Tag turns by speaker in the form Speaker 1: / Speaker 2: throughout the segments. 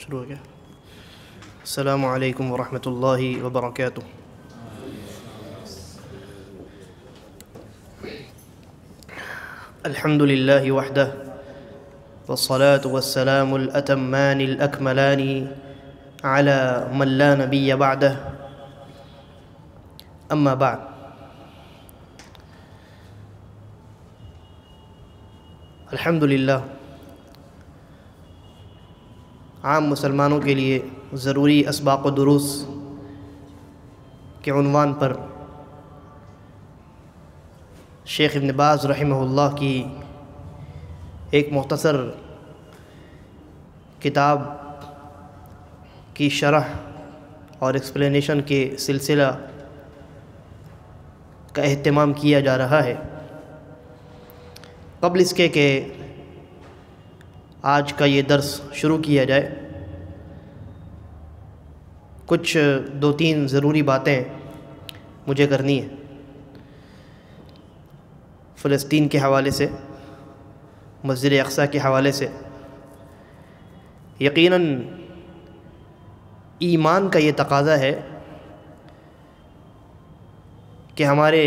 Speaker 1: شروع ہو گیا۔ السلام علیکم ورحمۃ اللہ وبرکاتہ۔ الحمد للہ وحدہ والصلاة والسلام الأتمان الأكملان على من لا نبي بعده اما بعد۔ الحمد للہ عام مسلمانوں کے لیے ضروری اسباق و دروس کے عنوان پر شیخ ابن باز رحمہ اللہ کی ایک مختصر کتاب کی شرح اور ایکسپلینیشن کے سلسلہ کا اہتمام کیا جا رہا ہے۔ قبل اس کے کہ آج کا یہ درس شروع کیا جائے، کچھ دو تین ضروری باتیں مجھے کرنی ہیں فلسطین کے حوالے سے، مسجد اقصیٰ کے حوالے سے۔ یقیناً ایمان کا یہ تقاضا ہے کہ ہمارے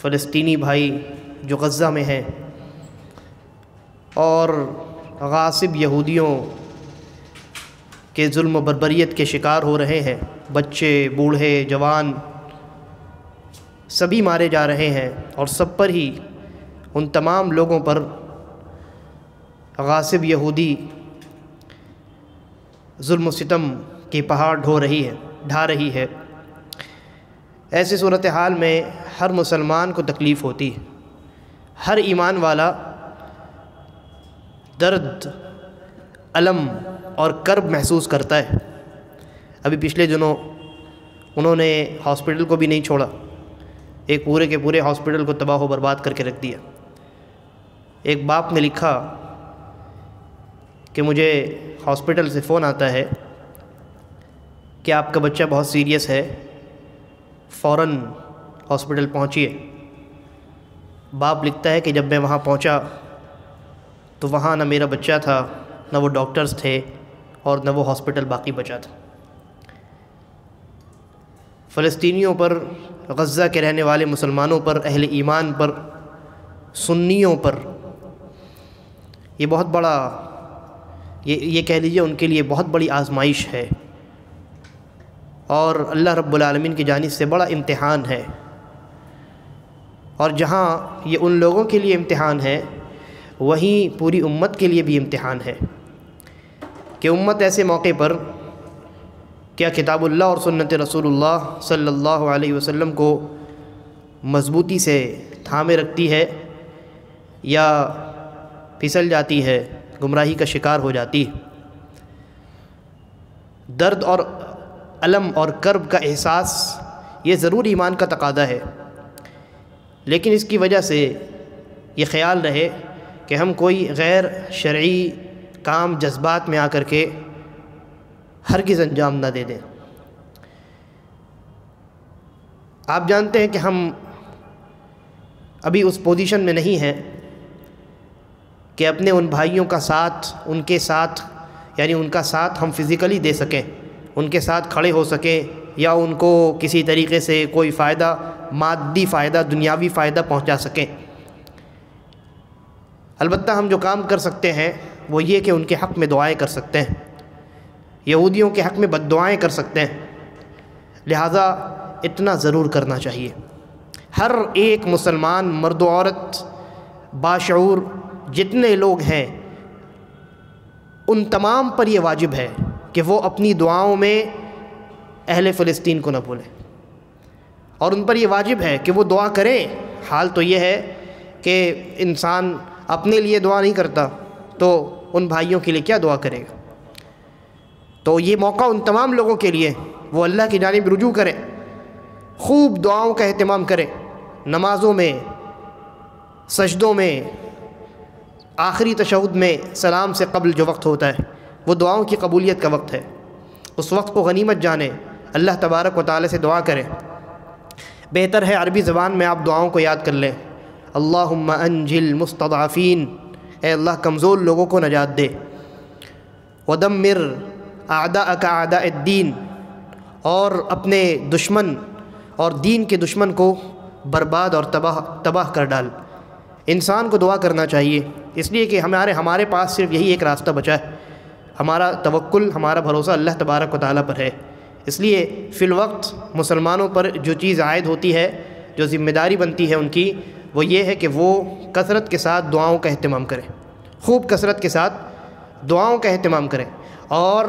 Speaker 1: فلسطینی بھائی جو غزہ میں ہیں اور غاصب یہودیوں کے ظلم و بربریت کے شکار ہو رہے ہیں، بچے بوڑھے جوان سبھی مارے جا رہے ہیں، اور سب پر ہی ان تمام لوگوں پر غاصب یہودی ظلم و ستم کی پہاڑ ڈھا رہی ہے۔ ایسی صورتحال میں ہر مسلمان کو تکلیف ہوتی ہے، ہر ایمان والا درد، الم اور کرب محسوس کرتا ہے۔ ابھی پچھلے دنوں انہوں نے ہاسپٹل کو بھی نہیں چھوڑا، ایک پورے کے پورے ہاسپٹل کو تباہ و برباد کر کے رکھ دیا۔ ایک باپ نے لکھا کہ مجھے ہاسپٹل سے فون آتا ہے کہ آپ کا بچہ بہت سیریس ہے، فوراً ہاسپٹل پہنچیے۔ باپ لکھتا ہے کہ جب میں وہاں پہنچا تو وہاں نہ میرا بچہ تھا، نہ وہ ڈاکٹرز تھے، اور نہ وہ ہاسپٹل باقی بچا تھا۔ فلسطینیوں پر، غزہ کے رہنے والے مسلمانوں پر، اہل ایمان پر، سنیوں پر یہ بہت بڑا، یہ کہہ لیجیے ان کے لیے بہت بڑی آزمائش ہے، اور اللہ رب العالمین کی جانب سے بڑا امتحان ہے۔ اور جہاں یہ ان لوگوں کے لیے امتحان ہے، وہیں پوری امت کے لیے بھی امتحان ہے کہ امت ایسے موقع پر کیا کتاب اللہ اور سنت رسول اللہ صلی اللہ علیہ وسلم کو مضبوطی سے تھامے رکھتی ہے یا پھسل جاتی ہے، گمراہی کا شکار ہو جاتی ہے۔ درد اور الم اور کرب کا احساس یہ ضرور ایمان کا تقاضا ہے، لیکن اس کی وجہ سے یہ خیال رہے کہ ہم کوئی غیر شرعی کام جذبات میں آ کر کے ہرگز انجام نہ دے دیں۔ آپ جانتے ہیں کہ ہم ابھی اس پوزیشن میں نہیں ہیں کہ اپنے ان بھائیوں کا ساتھ، ان کے ساتھ، یعنی ان کا ساتھ ہم فزیکلی دے سکیں، ان کے ساتھ کھڑے ہو سکیں، یا ان کو کسی طریقے سے کوئی فائدہ، مادی فائدہ، دنیاوی فائدہ پہنچا سکیں۔ البتہ ہم جو کام کر سکتے ہیں وہ یہ کہ ان کے حق میں دعائیں کر سکتے ہیں، یہودیوں کے حق میں بد دعائیں کر سکتے ہیں۔ لہٰذا اتنا ضرور کرنا چاہیے۔ ہر ایک مسلمان، مرد و عورت، باشعور جتنے لوگ ہیں، ان تمام پر یہ واجب ہے کہ وہ اپنی دعاؤں میں اہل فلسطین کو نہ بھولیں، اور ان پر یہ واجب ہے کہ وہ دعا کریں۔ حال تو یہ ہے کہ انسان اپنے لیے دعا نہیں کرتا تو ان بھائیوں کے لیے کیا دعا کرے گا؟ تو یہ موقع ان تمام لوگوں کے لیے، وہ اللہ کی جانب رجوع کریں، خوب دعاؤں کا اہتمام کریں، نمازوں میں، سجدوں میں، آخری تشہد میں، سلام سے قبل جو وقت ہوتا ہے وہ دعاؤں کی قبولیت کا وقت ہے۔ اس وقت کو غنیمت جانیں، اللہ تبارک و تعالی سے دعا کریں۔ بہتر ہے عربی زبان میں آپ دعاؤں کو یاد کر لیں۔ اللہم انجل مستضعفین، اے اللہ کمزور لوگوں کو نجات دے۔ ودمر اعداءک اعداء الدین، اور اپنے دشمن اور دین کے دشمن کو برباد اور تباہ کر ڈال۔ انسان کو دعا کرنا چاہیے، اس لیے کہ ہمارے پاس صرف یہی ایک راستہ بچا ہے، ہمارا توکل، ہمارا بھروسہ اللہ تبارک و تعالیٰ پر ہے۔ اس لیے فی الوقت مسلمانوں پر جو چیز عائد ہوتی ہے، جو ذمہ داری بنتی ہے ان کی، وہ یہ ہے کہ وہ کثرت کے ساتھ دعاؤں کا اہتمام کریں، خوب کثرت کے ساتھ دعاؤں کا اہتمام کریں، اور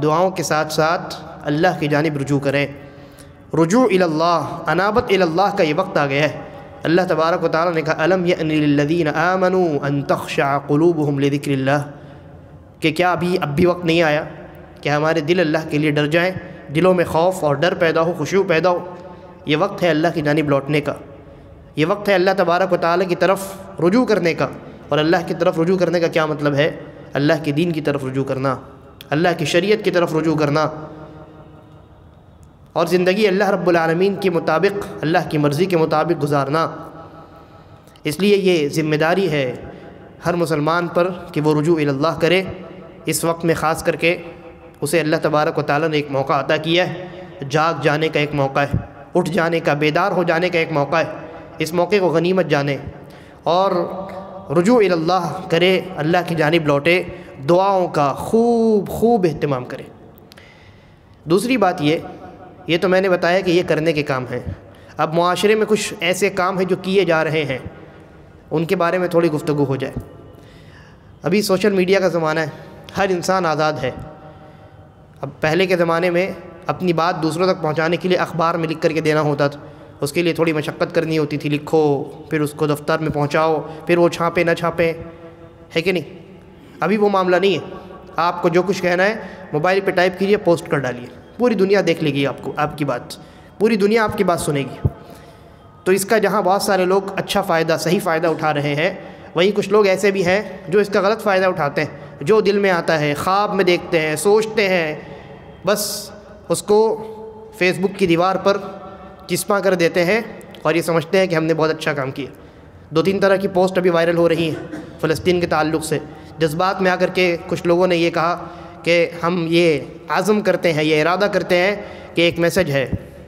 Speaker 1: دعاؤں کے ساتھ ساتھ اللہ کی جانب رجوع کریں۔ رجوع الی اللہ، انابت الی اللہ کا یہ وقت آ گیا ہے۔ اللہ تبارک و تعالیٰ نے کہا الم یأن للذین آمنوا ان تخشع قلوبہم لذکر اللہ، کہ کیا اب بھی وقت نہیں آیا کہ ہمارے دل اللہ کے لیے ڈر جائیں، دلوں میں خوف اور ڈر پیدا ہو، خشوع پیدا ہو۔ یہ وقت ہے اللہ کی جانب لوٹنے کا، یہ وقت ہے اللہ تبارک و تعالیٰ کی طرف رجوع کرنے کا۔ اور اللہ کی طرف رجوع کرنے کا کیا مطلب ہے؟ اللہ کے دین کی طرف رجوع کرنا، اللہ کی شریعت کی طرف رجوع کرنا، اور زندگی اللہ رب العالمین کے مطابق، اللہ کی مرضی کے مطابق گزارنا۔ اس لیے یہ ذمہ داری ہے ہر مسلمان پر کہ وہ رجوع الی اللہ کرے۔ اس وقت میں خاص کر کے اسے اللہ تبارک و تعالیٰ نے ایک موقع عطا کیا ہے، جاگ جانے کا ایک موقع ہے، اٹھ جانے کا، بیدار ہو جانے کا ایک موقع ہے۔ اس موقع کو غنیمت جانے اور رجوع الی اللہ کرے، اللہ کی جانب لوٹے، دعاؤں کا خوب اہتمام کرے۔ دوسری بات یہ تو میں نے بتایا کہ یہ کرنے کے کام ہیں۔ اب معاشرے میں کچھ ایسے کام ہیں جو کیے جا رہے ہیں، ان کے بارے میں تھوڑی گفتگو ہو جائے۔ ابھی سوشل میڈیا کا زمانہ ہے، ہر انسان آزاد ہے۔ اب پہلے کے زمانے میں اپنی بات دوسروں تک پہنچانے کے لیے اخبار میں لکھ کر کے دینا ہوتا تھا، اس کے لیے تھوڑی مشقت کرنی ہوتی تھی، لکھو پھر اس کو دفتر میں پہنچاؤ، پھر وہ چھاپے نہ چھاپیں، ہے کہ نہیں؟ ابھی وہ معاملہ نہیں ہے، آپ کو جو کچھ کہنا ہے موبائل پہ ٹائپ کیجئے، پوسٹ کر ڈالیے، پوری دنیا دیکھ لے گی آپ کی بات، پوری دنیا آپ کی بات سنے گی۔ تو اس کا جہاں بہت سارے لوگ اچھا فائدہ، صحیح فائدہ اٹھا رہے ہیں، وہیں کچھ لوگ ایسے بھی ہیں جو اس کا غلط فائدہ اٹھاتے ہیں، جو دل میں آتا ہے، خواب میں دیکھتے ہیں، سوچتے ہیں، بس اس کو فیس بک کی دیوار پر چسپاں کر دیتے ہیں اور یہ سمجھتے ہیں کہ ہم نے بہت اچھا کام کیا۔ 2-3 طرح کی پوسٹ ابھی وائرل ہو رہی ہیں فلسطین کے تعلق سے۔ جذبات میں آ کر کے کچھ لوگوں نے یہ کہا کہ ہم یہ عزم کرتے ہیں، یہ ارادہ کرتے ہیں کہ ایک میسج ہے،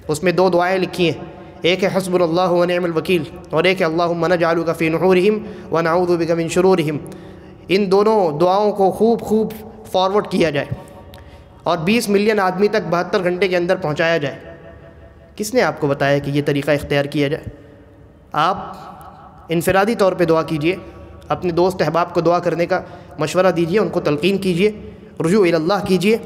Speaker 1: اس میں 2 دعائیں لکھی ہیں، ایک ہے حسبنا اللہ ونعم الوکیل، اور ایک ہے اللہم نجعلک فی نحورہم ونعوذ بک من شرورہم۔ ان دونوں دعاؤں کو خوب فارورڈ کیا جائے اور 20 ملین آدمی تک 72 گھنٹے کے اندر پہنچایا جائے۔ کس نے آپ کو بتایا کہ یہ طریقہ اختیار کیا جائے؟ آپ انفرادی طور پہ دعا کیجئے، اپنے دوست احباب کو دعا کرنے کا مشورہ دیجئے، ان کو تلقین کیجئے، رجوع الی اللہ کیجئے،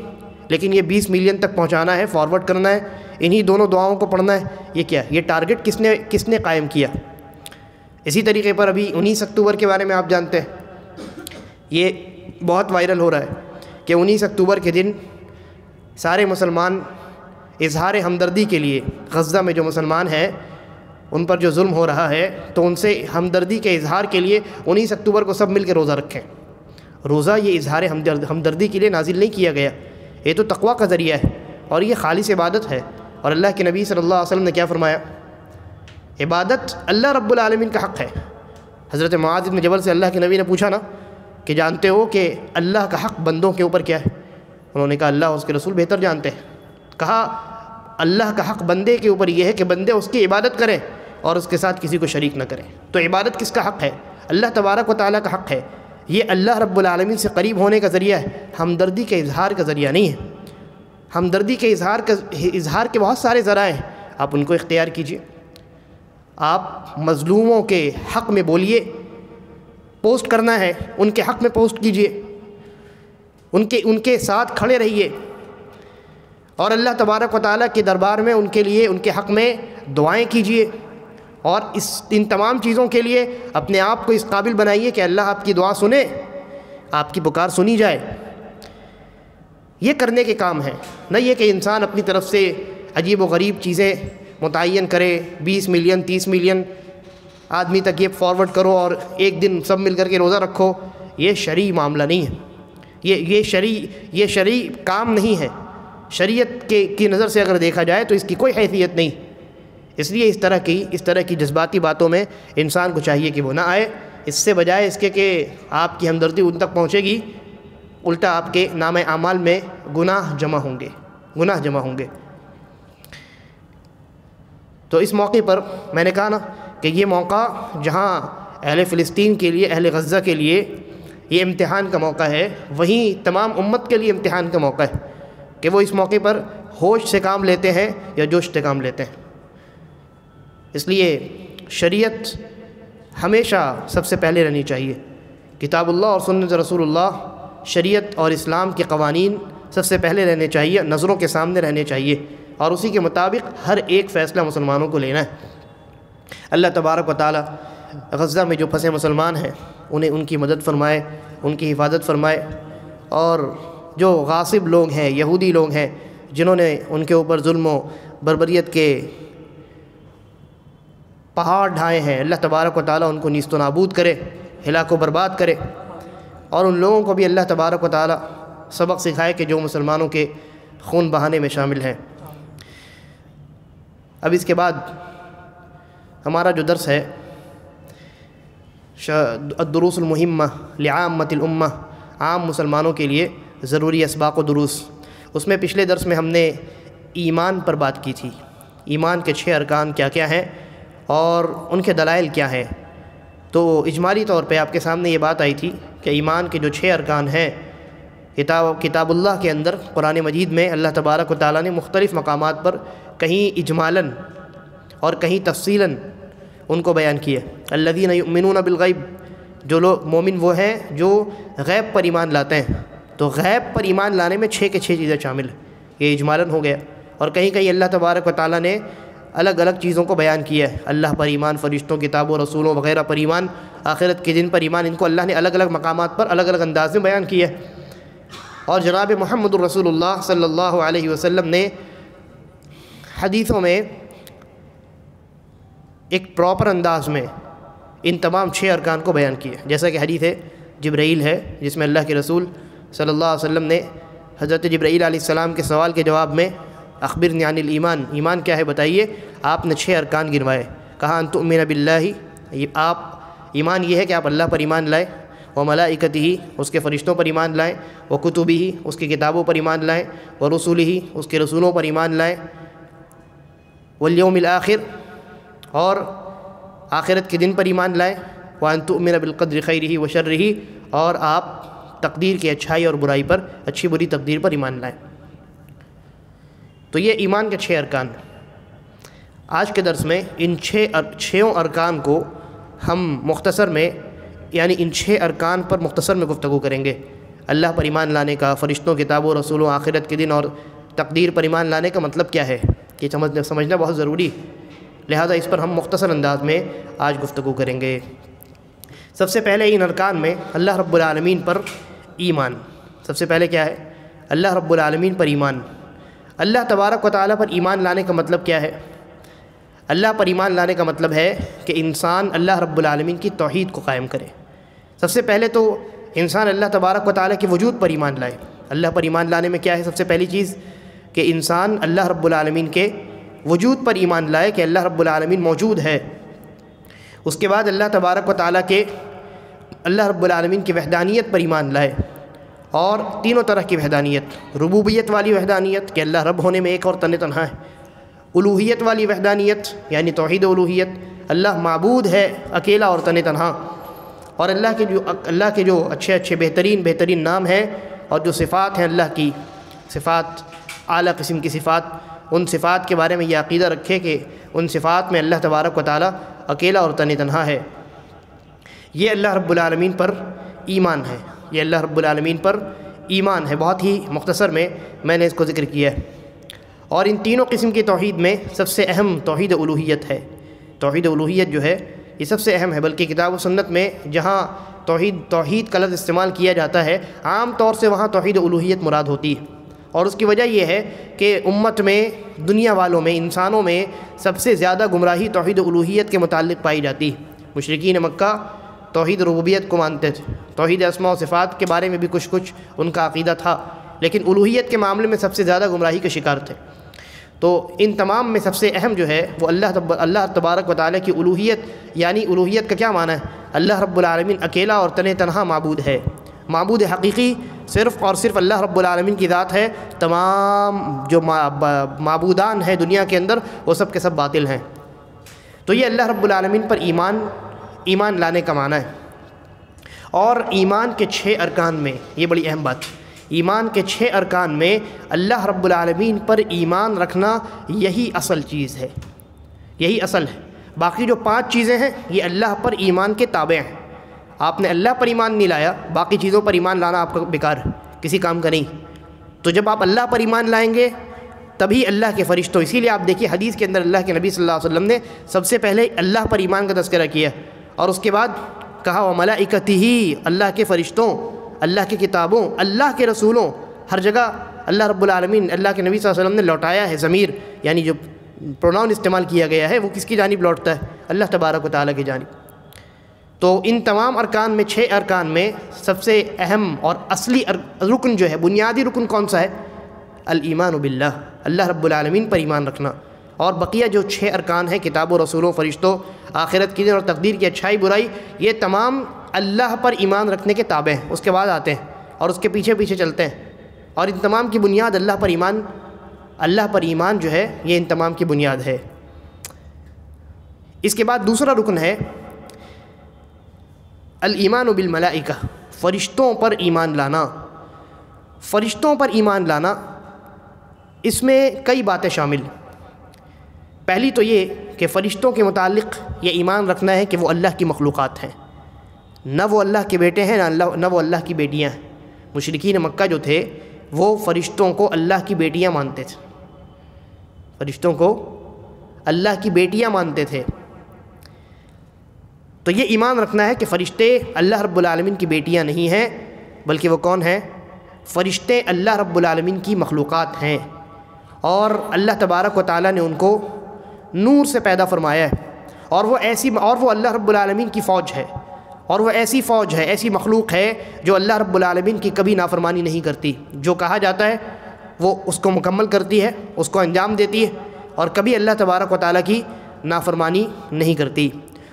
Speaker 1: لیکن یہ 20 ملین تک پہنچانا ہے، فارورڈ کرنا ہے، انہی دونوں دعاؤں کو پڑھنا ہے، یہ کیا؟ یہ ٹارگٹ کس نے قائم کیا؟ اسی طریقے پر ابھی 19 اکتوبر کے بارے میں آپ جانتے ہیں، یہ بہت وائرل ہو رہا ہے کہ 19 اکتوبر کے دن سارے مسلمان اظہار ہمدردی کے لیے، غزہ میں جو مسلمان ہیں ان پر جو ظلم ہو رہا ہے، تو ان سے ہمدردی کے اظہار کے لیے 19 اکتوبر کو سب مل کے روزہ رکھیں۔ روزہ یہ اظہار ہمدردی کے لیے نازل نہیں کیا گیا، یہ تو تقویٰ کا ذریعہ ہے اور یہ خالص عبادت ہے۔ اور اللہ کے نبی صلی اللہ علیہ وسلم نے کیا فرمایا؟ عبادت اللہ رب العالمین کا حق ہے۔ حضرت معاذ بن جبل سے اللہ کے نبی نے پوچھا نا کہ جانتے ہو کہ اللہ کا حق بندوں کے اوپر کیا ہے؟ انہوں نے کہا اللہ اور اس کے رسول بہتر جانتے ہیں۔ کہا اللہ کا حق بندے کے اوپر یہ ہے کہ بندے اس کی عبادت کریں اور اس کے ساتھ کسی کو شریک نہ کریں۔ تو عبادت کس کا حق ہے؟ اللہ تبارک و تعالیٰ کا حق ہے۔ یہ اللہ رب العالمین سے قریب ہونے کا ذریعہ ہے، ہمدردی کے اظہار کا ذریعہ نہیں ہے۔ ہمدردی کے اظہار کے بہت سارے ذرائع ہیں، آپ ان کو اختیار کیجئے۔ آپ مظلوموں کے حق میں بولیے، پوسٹ کرنا ہے ان کے حق میں پوسٹ کیجئے، ان کے ساتھ کھڑے رہیے، اور اللہ تبارک و تعالیٰ کے دربار میں ان کے لیے، ان کے حق میں دعائیں کیجئے، اور ان تمام چیزوں کے لیے اپنے آپ کو اس قابل بنائیے کہ اللہ آپ کی دعا سنے، آپ کی پکار سنی جائے۔ یہ کرنے کے کام ہیں، نہ یہ کہ انسان اپنی طرف سے عجیب و غریب چیزیں متعین کرے، 20 ملین 30 ملین آدمی تک یہ فارورڈ کرو اور ایک دن سب مل کر کے روزہ رکھو۔ یہ شرعی معاملہ نہیں ہے، یہ شرعی کام نہیں ہے۔ شریعت کی نظر سے اگر دیکھا جائے تو اس کی کوئی حیثیت نہیں۔ اس لیے اس طرح کی جذباتی باتوں میں انسان کو چاہیے کہ وہ نہ آئے، اس سے بجائے اس کے کہ آپ کی ہمدردی ان تک پہنچے گی الٹا آپ کے نام اعمال میں گناہ جمع ہوں گے۔ تو اس موقع پر میں نے کہا نا کہ یہ موقع جہاں اہل فلسطین کے لیے، اہل غزہ کے لیے یہ امتحان کا موقع ہے، وہیں تمام امت کے لیے امتحان کا موقع ہے کہ وہ اس موقع پر ہوش سے کام لیتے ہیں یا جوش سے کام لیتے ہیں۔ اس لیے شریعت ہمیشہ سب سے پہلے رہنی چاہیے، کتاب اللہ اور سنت رسول اللہ، شریعت اور اسلام کے قوانین سب سے پہلے رہنے چاہیے، نظروں کے سامنے رہنے چاہیے، اور اسی کے مطابق ہر ایک فیصلہ مسلمانوں کو لینا ہے۔ اللہ تبارک و تعالی غزہ میں جو پھنسے مسلمان ہیں انہیں ان کی مدد فرمائے، ان کی حفاظت فرمائے، اور جو غاصب لوگ ہیں، یہودی لوگ ہیں جنہوں نے ان کے اوپر ظلم و بربریت کے پہاڑ ڈھائے ہیں، اللہ تبارک و تعالی ان کو نیست و نابود کرے، ہلاک و برباد کرے، اور ان لوگوں کو بھی اللہ تبارک و تعالی سبق سکھائے کہ جو مسلمانوں کے خون بہانے میں شامل ہیں۔ اب اس کے بعد ہمارا جو درس ہے الدروس المہمہ لعامۃ الامہ، عام مسلمانوں کے لیے ضروری اسباق و دروس، اس میں پچھلے درس میں ہم نے ایمان پر بات کی تھی، ایمان کے 6 ارکان کیا کیا ہیں اور ان کے دلائل کیا ہیں۔ تو اجمالی طور پہ آپ کے سامنے یہ بات آئی تھی کہ ایمان کے جو 6 ارکان ہیں، کتاب اللہ کے اندر قرآن مجید میں اللہ تبارک و تعالیٰ نے مختلف مقامات پر کہیں اجمالاً اور کہیں تفصیلاً ان کو بیان کیا۔ الذین یؤمنون بالغیب، جو لوگ مومن وہ ہیں جو غیب پر ایمان لاتے ہیں، تو غیب پر ایمان لانے میں 6 کے 6 چیزیں شامل ہیں، یہ اجمالاً ہو گیا۔ اور کہیں کہیں اللہ تبارک و تعالیٰ نے الگ الگ چیزوں کو بیان کیا ہے، اللہ پر ایمان، فرشتوں، کتابوں، رسولوں وغیرہ پر ایمان، آخرت کے دن پر ایمان، ان کو اللہ نے الگ الگ مقامات پر الگ الگ انداز میں بیان کیا ہے۔ اور جناب محمد الرسول اللہ صلی اللہ علیہ وسلم نے حدیثوں میں ایک پراپر انداز میں ان تمام 6 ارکان کو بیان کیا، جیسا کہ حدیث جبرائیل ہے جس میں اللہ کے رسول صلی اللہ علیہ وسلم نے حضرت جبرائیل علیہ السلام کے سوال کے جواب میں اخبرنی عن الایمان، ایمان کیا ہے بتائیے، آپ نے 6 ارکان گنوائے، کہا ان تؤمن باللہ، آپ ایمان یہ ہے کہ آپ اللہ پر ایمان لائیں، وملائکتہ، اس کے فرشتوں پر ایمان لائیں، وکتبہ، اس کی کتابوں پر ایمان لائیں، ورسلہ، اس کے رسولوں پر ایمان لائیں، والیوم الآخر، اور آخرت کے دن پر ایمان لائیں، وان تؤمن بالقدر خیرہ وشرہ، اور آپ تقدیر کی اچھائی اور برائی پر، اچھی بری تقدیر پر ایمان لائیں۔ تو یہ ایمان کے 6 ارکان۔ آج کے درس میں ان 6 ارکان کو ہم مختصر میں، یعنی ان 6 ارکان پر مختصر میں گفتگو کریں گے۔ اللہ پر ایمان لانے کا، فرشتوں، کتابوں، رسولوں، آخرت کے دن اور تقدیر پر ایمان لانے کا مطلب کیا ہے، یہ سمجھنا بہت ضروری، لہذا اس پر ہم مختصر انداز میں آج گفتگو کریں گے۔ سب سے پہلے ان ارکان میں اللہ رب العالمین پر ایمان، سب سے پہلے کیا ہے، اللہ رب العالمین پر ایمان۔ اللہ تبارک و تعالیٰ پر ایمان لانے کا مطلب کیا ہے؟ اللہ پر ایمان لانے کا مطلب ہے کہ انسان اللہ رب العالمین کی توحید کو قائم کرے۔ سب سے پہلے تو انسان اللہ تبارک و تعالیٰ کے وجود پر ایمان لائے۔ اللہ پر ایمان لانے میں کیا ہے سب سے پہلی چیز، کہ انسان اللہ رب العالمین کے وجود پر ایمان لائے کہ اللہ رب العالمین موجود ہے۔ اس کے بعد اللہ تبارک و تعالیٰ کے، اللہ رب العالمین کی وحدانیت پر ایمان لائے، اور تینوں طرح کی وحدانیت، ربوبیت والی وحدانیت کہ اللہ رب ہونے میں ایک اور تنہا ہے، الوہیت والی وحدانیت یعنی توحید الوہیت، اللہ معبود ہے اکیلا اور تنہا، اور اللہ کے جو اچھے اچھے بہترین نام ہیں اور جو صفات ہیں اللہ کی صفات، اعلیٰ قسم کی صفات، ان صفات کے بارے میں یہ عقیدہ رکھے کہ ان صفات میں اللہ تبارک و تعالیٰ اکیلا اور تنہا ہے۔ یہ اللہ رب العالمین پر ایمان ہے، یہ اللہ رب العالمین پر ایمان ہے۔ بہت ہی مختصر میں نے اس کو ذکر کیا ہے۔ اور ان تینوں قسم کی توحید میں سب سے اہم توحید الوہیت ہے۔ توحید الوہیت جو ہے یہ سب سے اہم ہے، بلکہ کتاب و سنت میں جہاں توحید کا لفظ استعمال کیا جاتا ہے عام طور سے وہاں توحید الوہیت مراد ہوتی ہے، اور اس کی وجہ یہ ہے کہ امت میں، دنیا والوں میں، انسانوں میں سب سے زیادہ گمراہی توحید الوہیت کے متعلق پائی جاتی ہے۔ مشرکین مکہ توحید ربوبیت کو مانتے تھے، توحید اسماء و صفات کے بارے میں بھی کچھ ان کا عقیدہ تھا، لیکن الوہیت کے معاملے میں سب سے زیادہ گمراہی کے شکار تھے۔ تو ان تمام میں سب سے اہم جو ہے وہ اللہ تبارک و تعالیٰ کی الوہیت، یعنی الوہیت کا کیا معنی ہے؟ اللہ رب العالمین اکیلا اور تنہا معبود ہے، معبود حقیقی صرف اور صرف اللہ رب العالمین کی ذات ہے، تمام جو معبودان ہیں دنیا کے اندر وہ سب کے سب باطل ہیں۔ تو یہ اللہ رب العالمین پر ایمان لانے کا معنی ہے۔ اور ایمان کے 6 ارکان میں، یہ بڑی اہم بات، ایمان کے 6 ارکان میں اللہ رب العالمین پر ایمان رکھنا یہی اصل چیز ہے، یہی اصل ہے۔ باقی جو 5 چیزیں ہیں یہ اللہ پر ایمان کے تابع ہیں۔ آپ نے اللہ پر ایمان نہیں لایا، باقی چیزوں پر ایمان لانا آپ کا بیکار ہے، کسی کام کا نہیں۔ تو جب آپ اللہ پر ایمان لائیں گے تبھی اللہ کے فرشتوں، اسی لیے آپ دیکھیے حدیث کے اندر اللہ کے نبی صلی اللہ علیہ وسلم نے سب سے پہلے اللہ پر ایمان کا تذکرہ کیا، اور اس کے بعد کہا وَمَلَائِكَتِهِ، اللہ کے فرشتوں، اللہ کی کتابوں، اللہ کے رسولوں، ہر جگہ اللہ رب العالمین، اللہ کے نبی صلی اللہ علیہ وسلم نے لوٹایا ہے ضمیر، یعنی جو پروناؤن استعمال کیا گیا ہے وہ کس کی جانب لوٹتا ہے؟ اللہ تبارک و تعالیٰ کی جانب۔ تو ان تمام ارکان میں 6 ارکان میں سب سے اہم اور اصلی رکن جو ہے، بنیادی رکن کون سا ہے؟ الایمان باللہ، اللہ رب العالمین پر ایمان رکھنا۔ اور بقیہ جو 6 ارکان ہیں، کتابوں، رسولوں، فرشتوں، آخرت کی دن اور تقدیر کی اچھائی برائی، یہ تمام اللہ پر ایمان رکھنے کے تابع ہیں، اس کے بعد آتے ہیں اور اس کے پیچھے پیچھے چلتے ہیں۔ اور ان تمام کی بنیاد اللہ پر ایمان جو ہے یہ ان تمام کی بنیاد ہے۔ اس کے بعد دوسرا رکن ہے الایمان بالملائکہ، فرشتوں پر ایمان لانا۔ فرشتوں پر ایمان لانا، اس میں کئی باتیں شامل۔ پہلی تو یہ کہ فرشتوں کے متعلق یہ ایمان رکھنا ہے کہ وہ اللہ کی مخلوقات ہیں، نہ وہ اللہ کے بیٹے ہیں نہ وہ اللہ کی بیٹیاں ہیں۔ مشرکین مکہ جو تھے وہ فرشتوں کو اللہ کی بیٹیاں مانتے تھے، فرشتوں کو اللہ کی بیٹیاں مانتے تھے۔ تو یہ ایمان رکھنا ہے کہ فرشتے اللہ رب العالمین کی بیٹیاں نہیں ہیں، بلکہ وہ کون ہیں؟ فرشتے اللہ رب العالمین کی مخلوقات ہیں، اور اللہ تبارک و تعالیٰ نے ان کو نور سے پیدا فرمایا ہے، اور وہ اللہ رب العالمین کی فوج ہے، اور وہ ایسی فوج ہے، ایسی مخلوق ہے جو اللہ رب العالمین کی کبھی نافرمانی نہیں کرتی۔ جو کہا جاتا ہے وہ اس کو مکمل کرتی ہے، اس کو انجام دیتی ہے، اور کبھی اللہ تبارک و تعالیٰ کی نافرمانی نہیں کرتی۔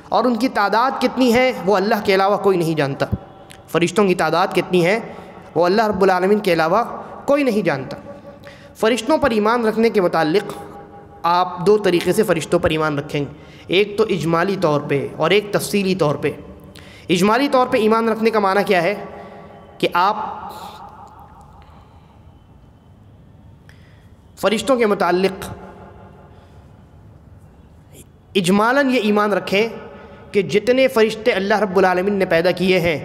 Speaker 1: اور ان کی تعداد کتنی ہے وہ اللہ کے علاوہ کوئی نہیں جانتا۔ فرشتوں کی تعداد کتنی ہے وہ اللہ رب العالمین کے علاوہ کوئی نہیں جانتا۔ فرشتوں پر ایمان رکھنے کے متعلق آپ 2 طریقے سے فرشتوں پر ایمان رکھیں گے، ایک تو اجمالی طور پہ اور ایک تفصیلی طور پہ۔ اجمالی طور پہ ایمان رکھنے کا معنی کیا ہے کہ آپ فرشتوں کے متعلق اجمالاً یہ ایمان رکھیں کہ جتنے فرشتے اللہ رب العالمین نے پیدا کیے ہیں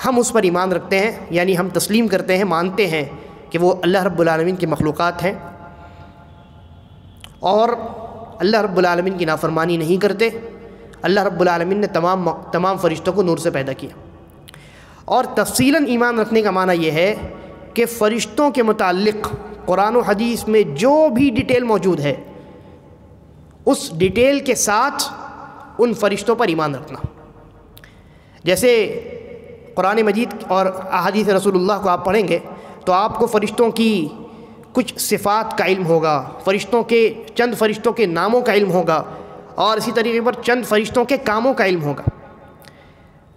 Speaker 1: ہم اس پر ایمان رکھتے ہیں، یعنی ہم تسلیم کرتے ہیں، مانتے ہیں کہ وہ اللہ رب العالمین کی مخلوقات ہیں، اور اللہ رب العالمین کی نافرمانی نہیں کرتے۔ اللہ رب العالمین نے تمام فرشتوں کو نور سے پیدا کیا۔ اور تفصیلاً ایمان رکھنے کا معنی یہ ہے کہ فرشتوں کے متعلق قرآن و حدیث میں جو بھی ڈیٹیل موجود ہے اس ڈیٹیل کے ساتھ ان فرشتوں پر ایمان رکھنا۔ جیسے قرآن مجید اور احادیث رسول اللہ کو آپ پڑھیں گے تو آپ کو فرشتوں کی کچھ صفات کا علم ہوگا، چند فرشتوں کے ناموں کا علم ہوگا، اور اسی طریقے پر چند فرشتوں کے کاموں کا علم ہوگا۔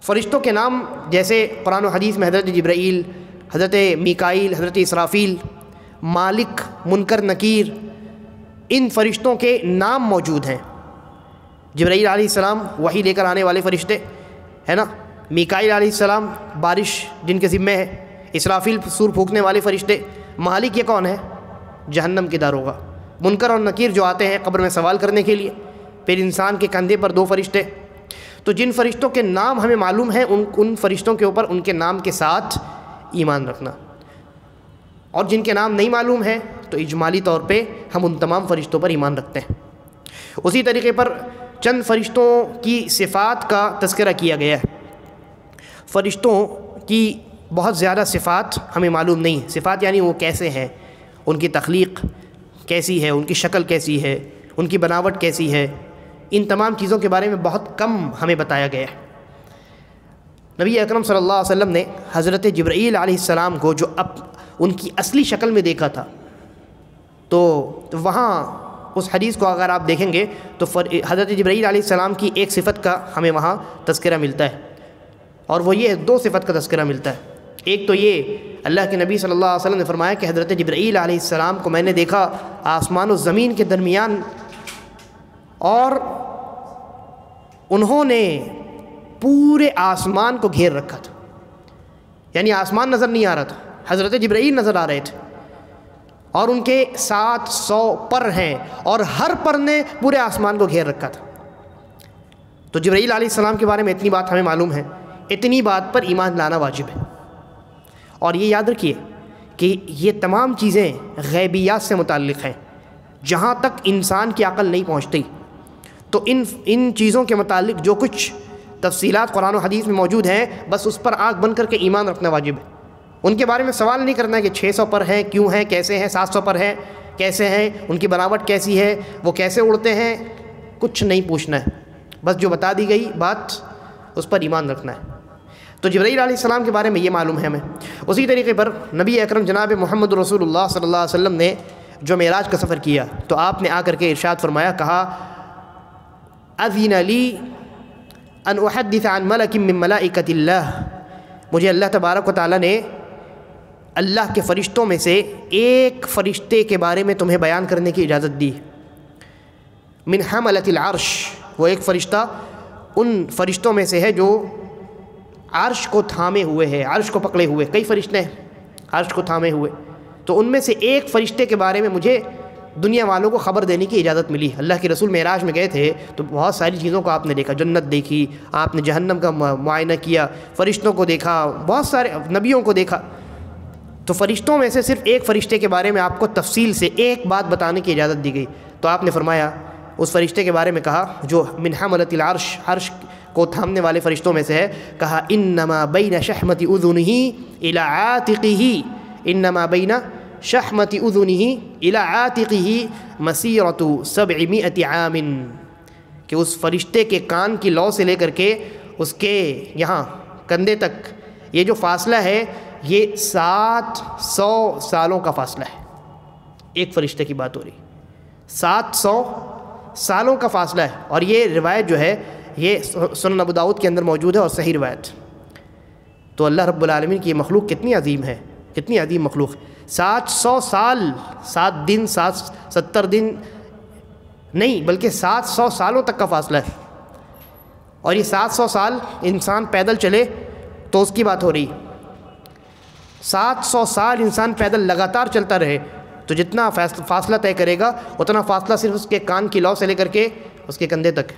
Speaker 1: فرشتوں کے نام جیسے قرآن و حدیث میں حضرت جبرائیل، حضرت میکائیل، حضرت اسرافیل، مالک، منکر، نکیر، ان فرشتوں کے نام موجود ہیں۔ جبرائیل علیہ السلام وحی لے کر آنے والے فرشتے ہے نا، میکائیل علیہ السلام بارش جن کے ذمہ ہے، اسرافیل سور پھونکنے والے فرشتے، مالک یہ کون ہے؟ جہنم کے داروغہ، منکر اور نکیر جو آتے ہیں قبر میں سوال کرنے کے لیے، پھر انسان کے کندھے پر 2 فرشتے۔ تو جن فرشتوں کے نام ہمیں معلوم ہیں ان فرشتوں کے اوپر ان کے نام کے ساتھ ایمان رکھنا، اور جن کے نام نہیں معلوم ہیں تو اجمالی طور پہ ہم ان تمام فرشتوں پر ایمان رکھتے ہیں۔ اسی طریقے پر چند فرشتوں کی صفات کا تذکرہ کیا گیا ہے۔ فرشتوں کی بہت زیادہ صفات ہمیں معلوم نہیں، صفات یعنی وہ کیسے ہیں، ان کی تخلیق کیسی ہے، ان کی شکل کیسی ہے، ان کی بناوٹ کیسی ہے، ان تمام چیزوں کے بارے میں بہت کم ہمیں بتایا گیا ہے۔ نبی اکرم صلی اللہ علیہ وسلم نے حضرت جبرائیل علیہ السلام کو جو ان کی اصلی شکل میں دیکھا تھا، تو وہاں اس حدیث کو اگر آپ دیکھیں گے تو حضرت جبرائیل علیہ السلام کی ایک صفت کا ہمیں وہاں تذکرہ ملتا ہے، اور وہ یہ 2 صفت کا تذکرہ ملتا ہے۔ ایک تو یہ اللہ کے نبی صلی اللہ علیہ وسلم نے فرمایا کہ حضرت جبرائیل علیہ السلام کو میں نے دیکھا آسمان و زمین کے درمیان، اور انہوں نے پورے آسمان کو گھیر رکھا تھا، یعنی آسمان نظر نہیں آ رہا تھا، حضرت جبرائیل نظر آ رہے تھے، اور ان کے 700 پر ہیں اور ہر پر نے پورے آسمان کو گھیر رکھا تھا۔ تو جبرائیل علیہ السلام کے بارے میں اتنی بات ہمیں معلوم ہے، اتنی بات پر ایمان لانا واجب ہے۔ اور یہ یاد رکھیے کہ یہ تمام چیزیں غیبیات سے متعلق ہیں، جہاں تک انسان کی عقل نہیں پہنچتی۔ تو ان چیزوں کے متعلق جو کچھ تفصیلات قرآن و حدیث میں موجود ہیں، بس اس پر آنکھ بند کر کے ایمان رکھنا واجب ہے۔ ان کے بارے میں سوال نہیں کرنا ہے کہ 600 پر ہیں کیوں ہیں، کیسے ہیں، 700 پر ہیں کیسے ہیں، ان کی بناوٹ کیسی ہے، وہ کیسے اڑتے ہیں، کچھ نہیں پوچھنا ہے، بس جو بتا دی گئی بات اس پر ایمان رکھنا ہے۔ تو جبرائیل علیہ السلام کے بارے میں یہ معلوم ہے ہمیں۔ اسی طریقے پر نبی اکرم جناب محمد رسول اللہ صلی اللہ علیہ وسلم نے جو معراج کا سفر کیا تو آپ نے آ کر کے ارشاد فرمایا، کہا اذن لی ان احدث عن ملک من ملائکۃ اللہ، مجھے اللہ تبارک و تعالیٰ نے اللہ کے فرشتوں میں سے ایک فرشتے کے بارے میں تمہیں بیان کرنے کی اجازت دی۔ من حملۃ العرش، وہ ایک فرشتہ ان فرشتوں میں سے ہے جو عرش کو تھامے ہوئے ہے، عرش کو پکڑے ہوئے، کئی فرشتے ہیں عرش کو تھامے ہوئے، تو ان میں سے ایک فرشتے کے بارے میں مجھے دنیا والوں کو خبر دینے کی اجازت ملی۔ اللہ کے رسول معراج میں گئے تھے تو بہت ساری چیزوں کو آپ نے دیکھا، جنت دیکھی، آپ نے جہنم کا معائنہ کیا، فرشتوں کو دیکھا، بہت سارے نبیوں کو دیکھا، تو فرشتوں میں سے صرف ایک فرشتے کے بارے میں آپ کو تفصیل سے ایک بات بتانے کی اجازت دی گئی۔ تو آپ نے فرمایا، اس فرشتے کے بارے میں کہا جو من حملۃ العرش، عرش کو تھامنے والے فرشتوں میں سے ہے، کہا انما بین شحمۃ اذنہ الی عاتقہ، انما بین شحمۃ اذنہ الی عاتقہ مسیرۃ 700 عام، کہ اس فرشتے کے کان کی لو سے لے کر کے اس کے یہاں کندھے تک یہ جو فاصلہ ہے یہ 700 سالوں کا فاصلہ ہے۔ ایک فرشتے کی بات ہو رہی، 700 سالوں کا فاصلہ ہے، اور یہ روایت جو ہے یہ سنن ابو داؤد کے اندر موجود ہے اور صحیح روایت۔ تو اللہ رب العالمین کی یہ مخلوق کتنی عظیم ہے، کتنی عظیم مخلوق، 700 سال، 7 دن، 70 دن نہیں بلکہ 700 سالوں تک کا فاصلہ ہے، اور یہ 700 سال انسان پیدل چلے تو اس کی بات ہو رہی، 700 سال انسان پیدل لگاتار چلتا رہے تو جتنا فاصلہ طے کرے گا اتنا فاصلہ صرف اس کے کان کی لو سے لے کر کے اس کے کندھے تک۔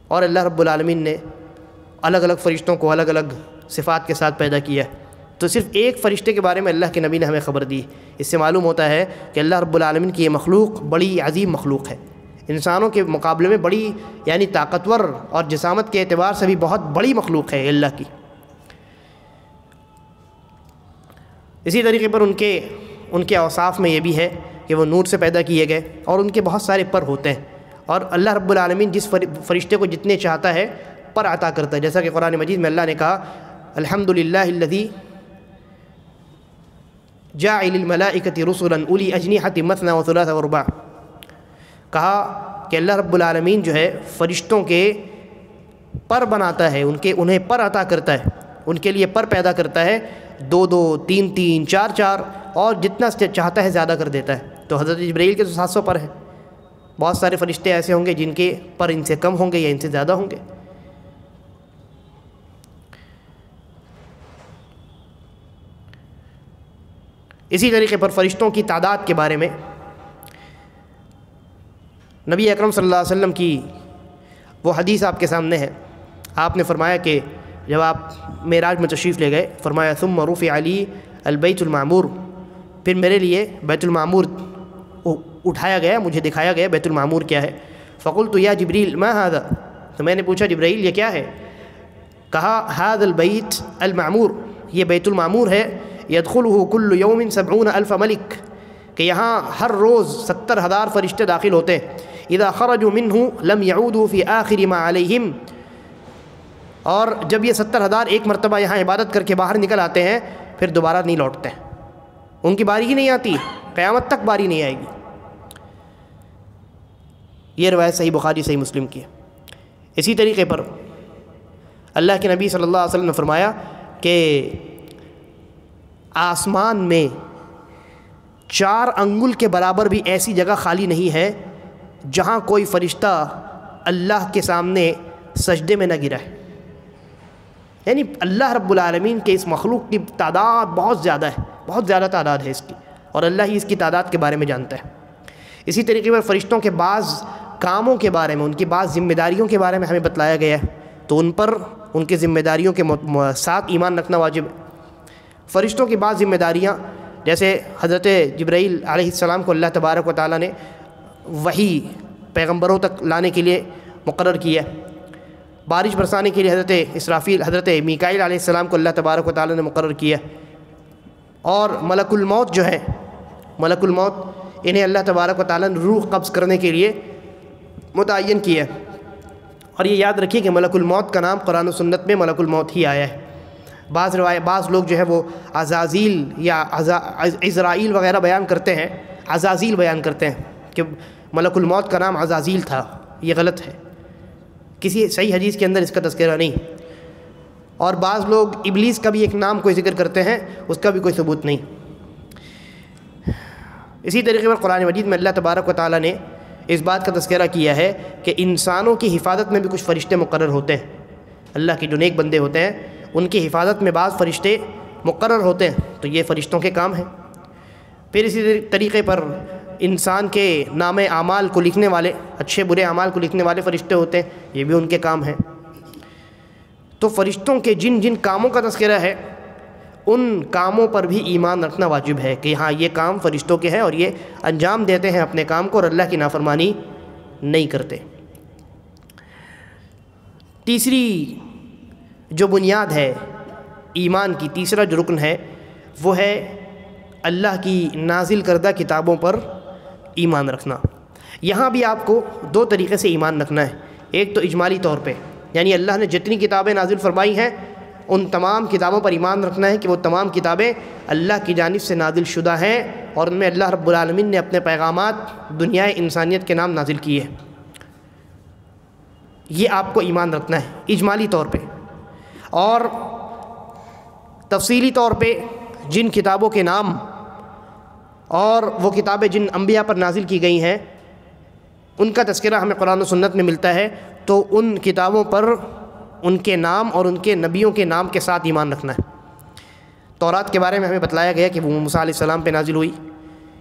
Speaker 1: اور اللہ رب العالمین نے الگ الگ فرشتوں کو الگ الگ صفات کے ساتھ پیدا کیا ہے، تو صرف ایک فرشتے کے بارے میں اللہ کے نبی نے ہمیں خبر دی۔ اس سے معلوم ہوتا ہے کہ اللہ رب العالمین کی یہ مخلوق بڑی عظیم مخلوق ہے، انسانوں کے مقابلے میں بڑی یعنی طاقتور اور جسامت کے اعتبار سے بھی بہت بڑی مخلوق ہے اللہ کی۔ اسی طریقے پر ان کے اوصاف میں یہ بھی ہے کہ وہ نور سے پیدا کیے گئے اور ان کے بہت سارے پر ہوتے ہیں، اور اللہ رب العالمین جس فرشتے کو جتنے چاہتا ہے پر عطا کرتا ہے، جیسا کہ قرآن مجید میں اللہ نے کہا الحمدللہ الذی جاعل الملائکۃ رسلا اولی اجنحۃ مثنی وثلاث ورباع، کہا کہ اللہ رب العالمین جو ہے فرشتوں کے پر بناتا ہے، انہیں پر عطا کرتا ہے، ان کے لیے پر پیدا کرتا ہے، 2 2 3 3 4 4 اور جتنا چاہتا ہے زیادہ کر دیتا ہے۔ تو حضرت جبرائیل کے تو 700 پر ہیں، بہت سارے فرشتے ایسے ہوں گے جن کے پر ان سے کم ہوں گے یا ان سے زیادہ ہوں گے۔ اسی طریقے پر فرشتوں کی تعداد کے بارے میں نبی اکرم صلی اللہ علیہ وسلم کی وہ حدیث آپ کے سامنے ہے، آپ نے فرمایا کہ جب آپ معراج میں تشریف لے گئے، فرمایا ثم رفع لی البیت المعمور، پھر میرے لیے بیت المعمور اٹھایا گیا، مجھے دکھایا گیا بیت المعمور کیا ہے۔ فقلت یا جبریل ما هذا، تو میں نے پوچھا جبرائیل یہ کیا ہے؟ کہا هذا البیت المعمور، یہ بیت المعمور ہے، يدخله كل يوم 70,000 ملک، کہ یہاں ہر روز 70,000 فرشتے داخل ہوتے ہیں، اذا خرجوا منه لم يعودوا في آخر ما عليهم، اور جب یہ 70,000 ایک مرتبہ یہاں عبادت کر کے باہر نکل آتے ہیں پھر دوبارہ نہیں لوٹتے ہیں، ان کی باری ہی نہیں آتی، قیامت تک باری نہیں آئے گی۔ یہ روایت صحیح بخاری صحیح مسلم کی ہے۔ اسی طریقے پر اللہ کے نبی صلی اللہ علیہ وسلم نے فرمایا کہ آسمان میں 4 انگل کے برابر بھی ایسی جگہ خالی نہیں ہے جہاں کوئی فرشتہ اللہ کے سامنے سجدے میں نہ گرا ہے. یعنی اللہ رب العالمین کے اس مخلوق کی تعداد بہت زیادہ ہے، بہت زیادہ تعداد ہے اس کی، اور اللہ ہی اس کی تعداد کے بارے میں جانتا ہے. اسی طریقے پر فرشتوں کے بعض کاموں کے بارے میں، ان کی بعض ذمہ داریوں کے بارے میں ہمیں بتلایا گیا ہے، تو ان پر ان کی ذمہ داریوں کے ساتھ ایمان رکھنا واجب ہے. فرشتوں کی بعض ذمہ داریاں، جیسے حضرت جبرائیل علیہ السلام کو اللہ تبارک و تعالیٰ نے وحی پیغمبروں تک لانے کے لیے مقرر کیا ہے. بارش برسانے کے لیے حضرت اسرافیل، حضرت میکائیل علیہ السلام کو اللہ تبارک و تعالیٰ نے مقرر کیا. اور ملک الموت جو ہے، ملک الموت، انہیں اللہ تبارک و تعالیٰ نے روح قبض کرنے کے لیے متعین کیا ہے. اور یہ یاد رکھیے کہ ملک الموت کا نام قرآن و سنت میں ملک الموت ہی آیا ہے. بعض لوگ جو ہے وہ عزازیل یا عزرائیل وغیرہ بیان کرتے ہیں، عزازیل بیان کرتے ہیں کہ ملک الموت کا نام عزازیل تھا. یہ غلط ہے، کسی صحیح حدیث کے اندر اس کا تذکرہ نہیں. اور بعض لوگ ابلیس کا بھی ایک نام کوئی ذکر کرتے ہیں، اس کا بھی کوئی ثبوت نہیں. اسی طریقے پر قرآن مجید میں اللہ تبارک و تعالیٰ نے اس بات کا تذکرہ کیا ہے کہ انسانوں کی حفاظت میں بھی کچھ فرشتے مقرر ہوتے ہیں. اللہ کے جو نیک بندے ہوتے ہیں ان کی حفاظت میں بعض فرشتے مقرر ہوتے ہیں، تو یہ فرشتوں کے کام ہیں. پھر اسی طریقے پر انسان کے نام اعمال کو لکھنے والے، اچھے برے اعمال کو لکھنے والے فرشتے ہوتے ہیں، یہ بھی ان کے کام ہیں. تو فرشتوں کے جن جن کاموں کا تذکرہ ہے ان کاموں پر بھی ایمان رکھنا واجب ہے کہ ہاں یہ کام فرشتوں کے ہیں اور یہ انجام دیتے ہیں اپنے کام کو اور اللہ کی نافرمانی نہیں کرتے. تیسری جو بنیاد ہے ایمان کی، تیسرا جو رکن ہے وہ ہے اللہ کی نازل کردہ کتابوں پر ایمان رکھنا. یہاں بھی آپ کو 2 طریقے سے ایمان رکھنا ہے. ایک تو اجمالی طور پہ، یعنی اللہ نے جتنی کتابیں نازل فرمائی ہیں ان تمام کتابوں پر ایمان رکھنا ہے کہ وہ تمام کتابیں اللہ کی جانب سے نازل شدہ ہیں اور ان میں اللہ رب العالمین نے اپنے پیغامات دنیا انسانیت کے نام نازل کیے ہیں. یہ آپ کو ایمان رکھنا ہے اجمالی طور پہ. اور تفصیلی طور پہ جن کتابوں کے نام اور وہ کتابیں جن انبیاء پر نازل کی گئی ہیں ان کا تذکرہ ہمیں قرآن و سنت میں ملتا ہے، تو ان کتابوں پر ان کے نام اور ان کے نبیوں کے نام کے ساتھ ایمان رکھنا ہے. تورات کے بارے میں ہمیں بتلایا گیا کہ وہ موسیٰ علیہ السلام پہ نازل ہوئی.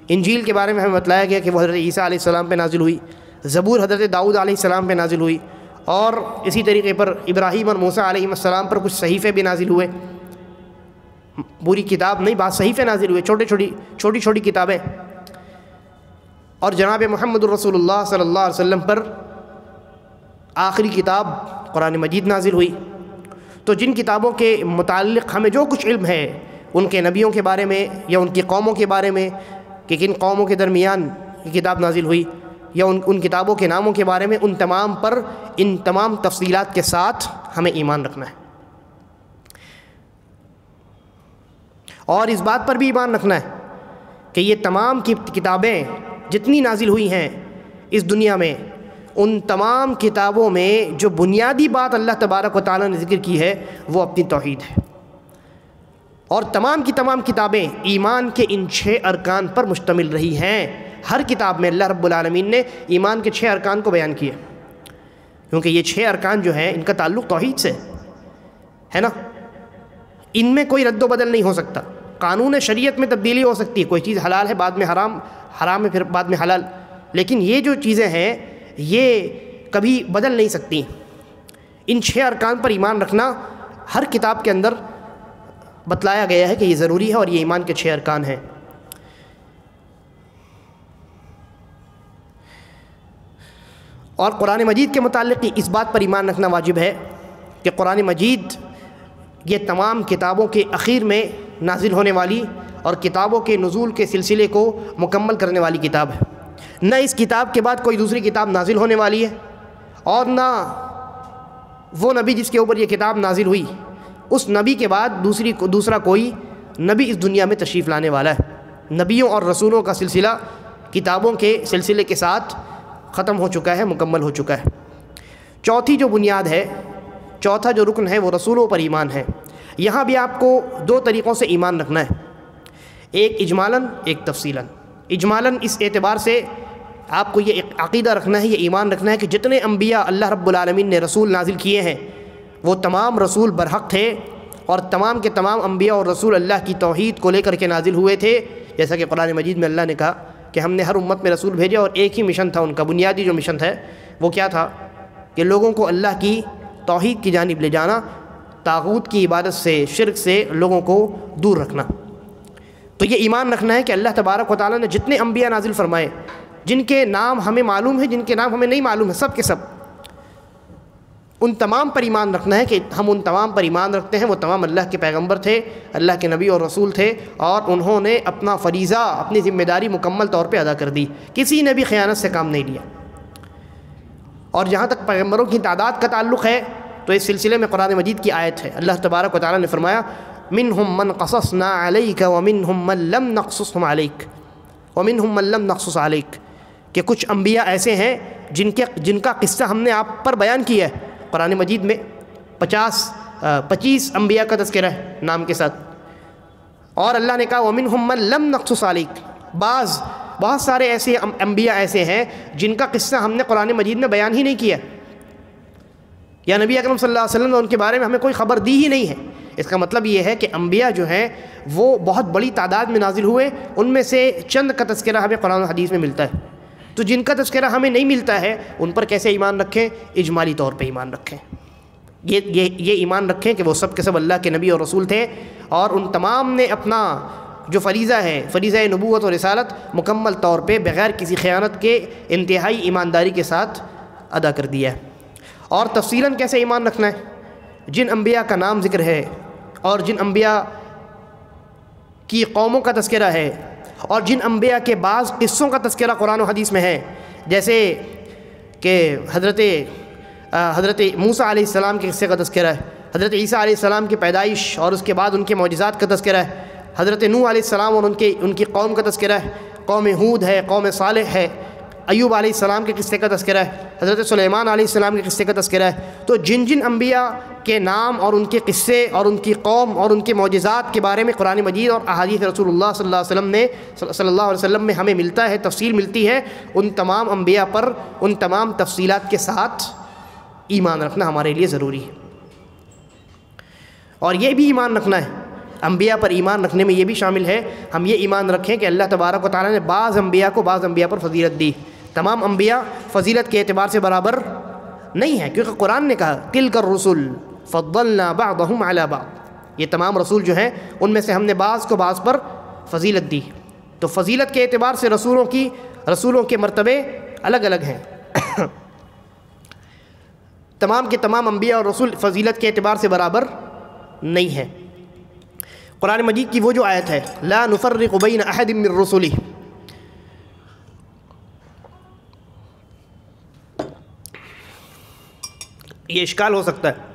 Speaker 1: انجیل کے بارے میں ہمیں بتلایا گیا کہ وہ حضرت عیسیٰ علیہ السلام پہ نازل ہوئی. زبور حضرت داؤد علیہ السلام پہ نازل ہوئی. اور اسی طریقے پر ابراہیم اور موسیٰ علیہ السلام پر کچھ صحیفے بھی نازل ہوئے. پوری کتاب نہیں، بعض صحیفے نازل ہوئے، چھوٹی چھوٹی کتابیں. اور جناب محمد الرسول اللہ صلی اللہ علیہ وسلم پر آخری کتاب قرآن مجید نازل ہوئی. تو جن کتابوں کے متعلق ہمیں جو کچھ علم ہے ان کے نبیوں کے بارے میں یا ان کی قوموں کے بارے میں کہ کن قوموں کے درمیان یہ کتاب نازل ہوئی یا ان کتابوں کے ناموں کے بارے میں، ان تمام پر ان تمام تفصیلات کے ساتھ ہمیں ایمان رکھنا ہے. اور اس بات پر بھی ایمان رکھنا ہے کہ یہ تمام کتابیں جتنی نازل ہوئی ہیں اس دنیا میں، ان تمام کتابوں میں جو بنیادی بات اللہ تبارک و تعالیٰ نے ذکر کی ہے وہ اپنی توحید ہے. اور تمام کی تمام کتابیں ایمان کے ان 6 ارکان پر مشتمل رہی ہیں. ہر کتاب میں اللہ رب العالمین نے ایمان کے 6 ارکان کو بیان کیا، کیونکہ یہ 6 ارکان جو ہیں ان کا تعلق توحید سے ہے نا. ان میں کوئی رد و بدل نہیں ہو سکتا. قانون شریعت میں تبدیلی ہو سکتی ہے، کوئی چیز حلال ہے بعد میں حرام، حرام ہے پھر بعد میں حلال، لیکن یہ جو چیزیں ہیں یہ کبھی بدل نہیں سکتی. ان 6 ارکان پر ایمان رکھنا ہر کتاب کے اندر بتلایا گیا ہے کہ یہ ضروری ہے اور یہ ایمان کے 6 ارکان ہیں. اور قرآن مجید کے متعلق اس بات پر ایمان رکھنا واجب ہے کہ قرآن مجید یہ تمام کتابوں کے اخیر میں نازل ہونے والی اور کتابوں کے نزول کے سلسلے کو مکمل کرنے والی کتاب ہے. نہ اس کتاب کے بعد کوئی دوسری کتاب نازل ہونے والی ہے، اور نہ وہ نبی جس کے اوپر یہ کتاب نازل ہوئی اس نبی کے بعد دوسرا کوئی نبی اس دنیا میں تشریف لانے والا ہے. نبیوں اور رسولوں کا سلسلہ کتابوں کے سلسلے کے ساتھ ختم ہو چکا ہے، مکمل ہو چکا ہے. چوتھی جو بنیاد ہے، چوتھا جو رکن ہے وہ رسولوں پر ایمان ہے. یہاں بھی آپ کو دو طریقوں سے ایمان رکھنا ہے، ایک اجمالاً ایک تفصیلاً۔ اجمالاً اس اعتبار سے آپ کو یہ عقیدہ رکھنا ہے، یہ ایمان رکھنا ہے کہ جتنے انبیاء اللہ رب العالمین نے رسول نازل کیے ہیں وہ تمام رسول برحق تھے، اور تمام کے تمام انبیاء اور رسول اللہ کی توحید کو لے کر کے نازل ہوئے تھے، جیسا کہ قرآن مجید میں اللہ نے کہا کہ ہم نے ہر امت میں رسول بھیجے اور ایک ہی مشن تھا ان کا، بنیادی جو مشن ہے وہ کیا تھا کہ لوگوں کو اللہ کی توحید کی جانب لے جانا، طاغوت کی عبادت سے، شرک سے لوگوں کو دور رکھنا۔ تو یہ ایمان رکھنا ہے کہ اللہ تبارک و تعالیٰ نے جتنے انبیاء نازل فرمائے، جن کے نام ہمیں معلوم ہے، جن کے نام ہمیں نہیں معلوم ہے، سب کے سب، ان تمام پر ایمان رکھنا ہے کہ ہم ان تمام پر ایمان رکھتے ہیں، وہ تمام اللہ کے پیغمبر تھے، اللہ کے نبی اور رسول تھے، اور انہوں نے اپنا فریضہ، اپنی ذمہ داری مکمل طور پہ ادا کر دی، کسی نے بھی خیانت سے کام نہیں لیا۔ اور جہاں تک پیغمبروں کی تعداد کا تعلق ہے تو اس سلسلے میں قرآن مجید کی آیت ہے، اللہ تبارک و تعالیٰ نے فرمایا منہم من قصصنا علیک ومنہم من لم نقصصہم علیک ومنہم من لم نقصص علیک، کہ کچھ انبیاء ایسے ہیں جن کا قصہ ہم نے آپ پر بیان کیا ہے۔ قرآن مجید میں 25 انبیاء کا تذکرہ ہے نام کے ساتھ، اور اللہ نے کہا ومنہم من لم نقصص علیک، بہت سارے ایسے انبیاء ایسے ہیں جن کا قصہ ہم نے قرآن مجید میں بیان ہی نہیں کیا، یا نبی اکرم صلی اللہ علیہ وسلم نے ان کے بارے میں ہمیں کوئی خبر دی ہی نہیں ہے۔ اس کا مطلب یہ ہے کہ انبیاء جو ہیں وہ بہت بڑی تعداد میں نازل ہوئے، ان میں سے چند کا تذکرہ ہمیں قرآن و حدیث میں ملتا ہے، تو جن کا تذکرہ ہمیں نہیں ملتا ہے ان پر کیسے ایمان رکھیں؟ اجمالی طور پہ ایمان رکھیں، یہ ایمان رکھیں کہ وہ سب کے سب اللہ کے نبی اور رسول تھے، اور ان تمام نے اپنا جو فریضہ ہے، فریضہ نبوت اور رسالت، مکمل طور پہ بغیر کسی خیانت کے انتہائی ایمانداری کے ساتھ ادا کر دیا ہے۔ اور تفصیلاً کیسے ایمان رکھنا ہے؟ جن انبیاء کا نام ذکر ہے اور جن انبیاء کی قوموں کا تذکرہ ہے اور جن انبیاء کے بعض قصوں کا تذکرہ قرآن و حدیث میں ہے، جیسے کہ حضرت موسیٰ علیہ السلام کے قصے کا تذکرہ ہے، حضرت عیسیٰ علیہ السلام کی پیدائش اور اس کے بعد ان کے معجزات کا تذکرہ ہے، حضرت نوح علیہ السلام اور ان کی قوم کا تذکرہ ہے، قوم ہود ہے، قوم صالح ہے، ایوب علیہ السلام کے قصے کا تذکرہ ہے، حضرت سلیمان علیہ السلام کے قصے کا تذکرہ ہے۔ تو جن انبیاء کے نام اور ان کے قصے اور ان کی قوم اور ان کے معجزات کے بارے میں قرآن مجید اور احادیث رسول اللہ صلی اللہ علیہ وسلم میں ہمیں ملتا ہے، تفصیل ملتی ہے، ان تمام انبیاء پر ان تمام تفصیلات کے ساتھ ایمان رکھنا ہمارے لیے ضروری ہے۔ اور یہ بھی ایمان رکھنا ہے، انبیاء پر ایمان رکھنے میں یہ بھی شامل ہے، ہم یہ ایمان رکھیں کہ اللہ تبارک و تعالیٰ نے بعض انبیاء کو بعض انبیاء پر فضیلت دی، تمام انبیاء فضیلت کے اعتبار سے برابر نہیں ہے، کیونکہ قرآن نے کہا تلک الرسل فضلنا بعضهم علی بعض، یہ تمام رسول جو ہیں ان میں سے ہم نے بعض کو بعض پر فضیلت دی۔ تو فضیلت کے اعتبار سے رسولوں کے مرتبے الگ الگ ہیں، تمام کے تمام انبیاء اور رسول فضیلت کے اعتبار سے برابر نہیں ہے۔ قرآن مجید کی وہ جو آیت ہے لا نفرق بین احد من رسلہ، یہ اشکال ہو سکتا ہے۔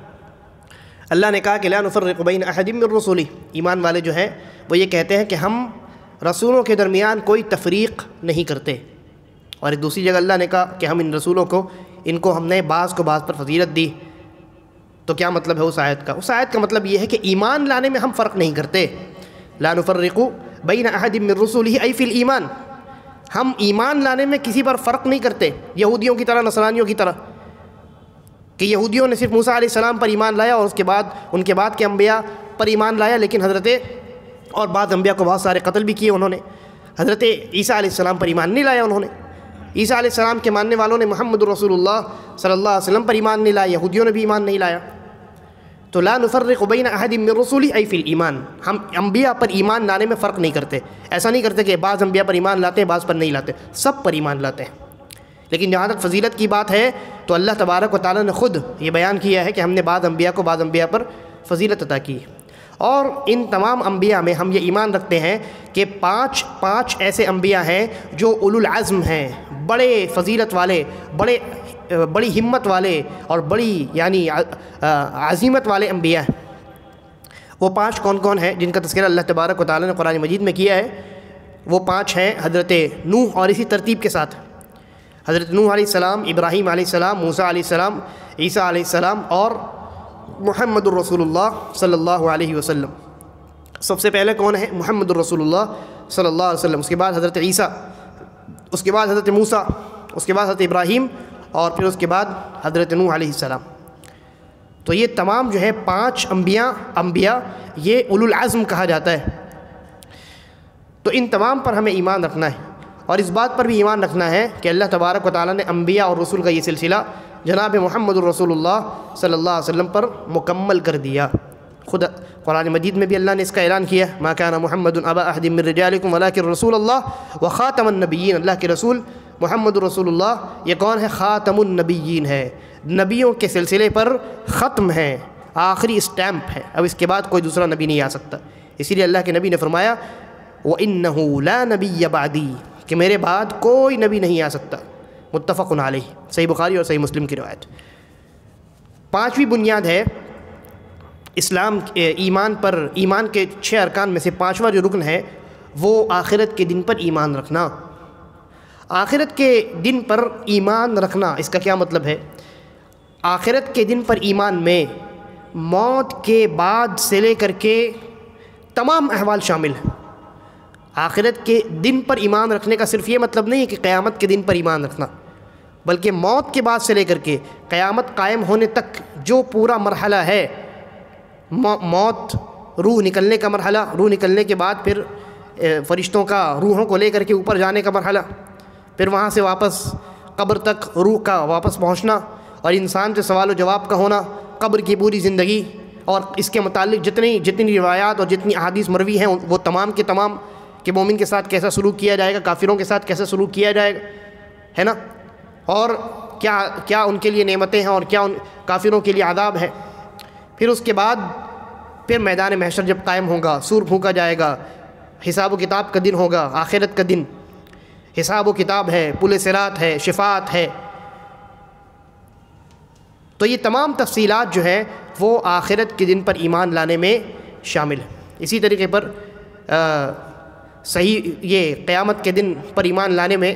Speaker 1: اللہ نے کہا کہ لا نفرق بین احد من رسلہ، ایمان والے جو ہیں وہ یہ کہتے ہیں کہ ہم رسولوں کے درمیان کوئی تفریق نہیں کرتے، اور ایک دوسری جگہ اللہ نے کہا کہ ہم ان رسولوں کو ہم نے بعض کو بعض پر فضیلت دی۔ تو کیا مطلب ہے اس آیت کا؟ اس آیت کا مطلب یہ ہے کہ ایمان لانے میں ہم فرق نہیں کرتے، لا نفرق بین احد من رسلہ ای فی الایمان، ہم ایمان لانے میں کسی پر فرق نہیں کرتے، یہودیوں کی طرح، نصرانیوں کی طرح، کہ یہودیوں نے صرف موسیٰ علیہ السلام پر ایمان لایا اور اس کے بعد ان کے بعد کے انبیاء پر ایمان لایا، لیکن اور بعض انبیاء کو بہت سارے قتل بھی کیے انہوں نے۔ حضرت عیسیٰ علیہ السلام پر ایمان نہیں لایا انہوں نے، عیسیٰ علیہ السلام کے ماننے والوں نے محمد رسول اللہ صلی اللہ علیہ وسلم پر ایمان نہیں لایا، یہودیوں نے بھی ایمان نہیں لایا۔ تو لا نفرق بین احد من رسلہ ای فی الایمان، ہم انبیاء پر ایمان لانے میں فرق نہیں کرتے، ایسا نہیں کرتے کہ بعض انبیاء پر ایمان لاتے ہیں بعض پر نہیں لاتے، سب پر ایمان لاتے ہیں۔ لیکن جہاں تک فضیلت کی بات ہے تو اللہ تبارک و تعالیٰ نے خود یہ بیان کیا ہے کہ ہم نے بعض انبیاء کو بعض انبیاء پر فضیلت عطا کی، اور ان تمام انبیاء میں ہم یہ ایمان رکھتے ہیں کہ پانچ ایسے انبیاء ہیں جو اولو العزم ہیں، بڑے فضیلت والے، بڑی ہمت والے اور بڑی یعنی عزیمت والے انبیاء ہیں۔ وہ 5 کون کون ہیں جن کا تذکرہ اللہ تبارک و تعالیٰ نے قرآن مجید میں کیا ہے؟ وہ 5 ہیں حضرت نوح، اور اسی ترتیب کے ساتھ حضرت نوح علیہ السلام، ابراہیم علیہ السلام، موسیٰ علیہ السلام، عیسیٰ علیہ السلام اور محمد الرسول اللہ صلی اللہ علیہ وسلم. سب سے پہلے کون ہے؟ محمد الرسول اللہ صلی اللہ علیہ وسلم. اس کے بعد حضرت عیسیٰ، اس کے بعد حضرت موسیٰ، اس کے بعد حضرت ابراہیم، اور پھر اس کے بعد حضرت نوح علیہ السلام. تو یہ تمام جو ہے 5 انبیاء یہ اولو العزم کہا جاتا ہے. تو ان تمام پر ہمیں ایمان رکھنا ہے، اور اس بات پر بھی ایمان رکھنا ہے کہ اللہ تبارک و تعالیٰ نے انبیاء اور رسول کا یہ سلسلہ جناب محمد الرسول اللہ صلی اللہ علیہ وسلم پر مکمل کر دیا. خود قرآن مجید میں بھی اللہ نے اس کا اعلان کیا، ما کان محمد ابا احد من رجالکم ولکن رسول اللہ وخاتم النبیین. اللہ کے رسول محمد رسول اللہ یہ کون ہے؟ خاتم النبیین ہے، نبیوں کے سلسلے پر ختم ہے، آخری اسٹیمپ ہے. اب اس کے بعد کوئی دوسرا نبی نہیں آ سکتا. اسی لیے اللہ کے نبی نے فرمایا وَإِنَّهُ لَا نَبِيَّ بَعْدِي، کہ میرے بعد کوئی نبی نہیں آ سکتا. متفق علیہ، صحیح بخاری اور صحیح مسلم کی روایت. 5ویں بنیاد ہے اسلام ایمان پر. ایمان کے 6 ارکان میں سے 5واں جو رکن ہے وہ آخرت کے دن پر ایمان رکھنا. آخرت کے دن پر ایمان رکھنا، اس کا کیا مطلب ہے؟ آخرت کے دن پر ایمان میں موت کے بعد سے لے کر کے تمام احوال شامل ہیں. آخرت کے دن پر ایمان رکھنے کا صرف یہ مطلب نہیں ہے کہ قیامت کے دن پر ایمان رکھنا، بلکہ موت کے بعد سے لے کر کے قیامت قائم ہونے تک جو پورا مرحلہ ہے، موت، روح نکلنے کا مرحلہ، روح نکلنے کے بعد پھر فرشتوں کا روحوں کو لے کر کے اوپر جانے کا مرحلہ، پھر وہاں سے واپس قبر تک روح کا واپس پہنچنا، اور انسان سے سوال و جواب کا ہونا، قبر کی پوری زندگی، اور اس کے متعلق جتنی روایات اور جتنی احادیث مروی ہیں وہ تمام کے تمام، کہ مومن کے ساتھ کیسا سلوک کیا جائے گا، کافروں کے ساتھ کیسا سلوک کیا جائے گا، ہے نا، اور کیا ان کے لیے نعمتیں ہیں اور کیا ان کافروں کے لیے عذاب ہے. پھر اس کے بعد پھر میدان محشر جب قائم ہوگا، سور پھونکا جائے گا، حساب و کتاب کا دن ہوگا، آخرت کا دن، حساب و کتاب ہے، پل صراط ہے، شفاعت ہے. تو یہ تمام تفصیلات جو ہیں وہ آخرت کے دن پر ایمان لانے میں شامل ہیں. اسی طریقے پر صحیح یہ قیامت کے دن پر ایمان لانے میں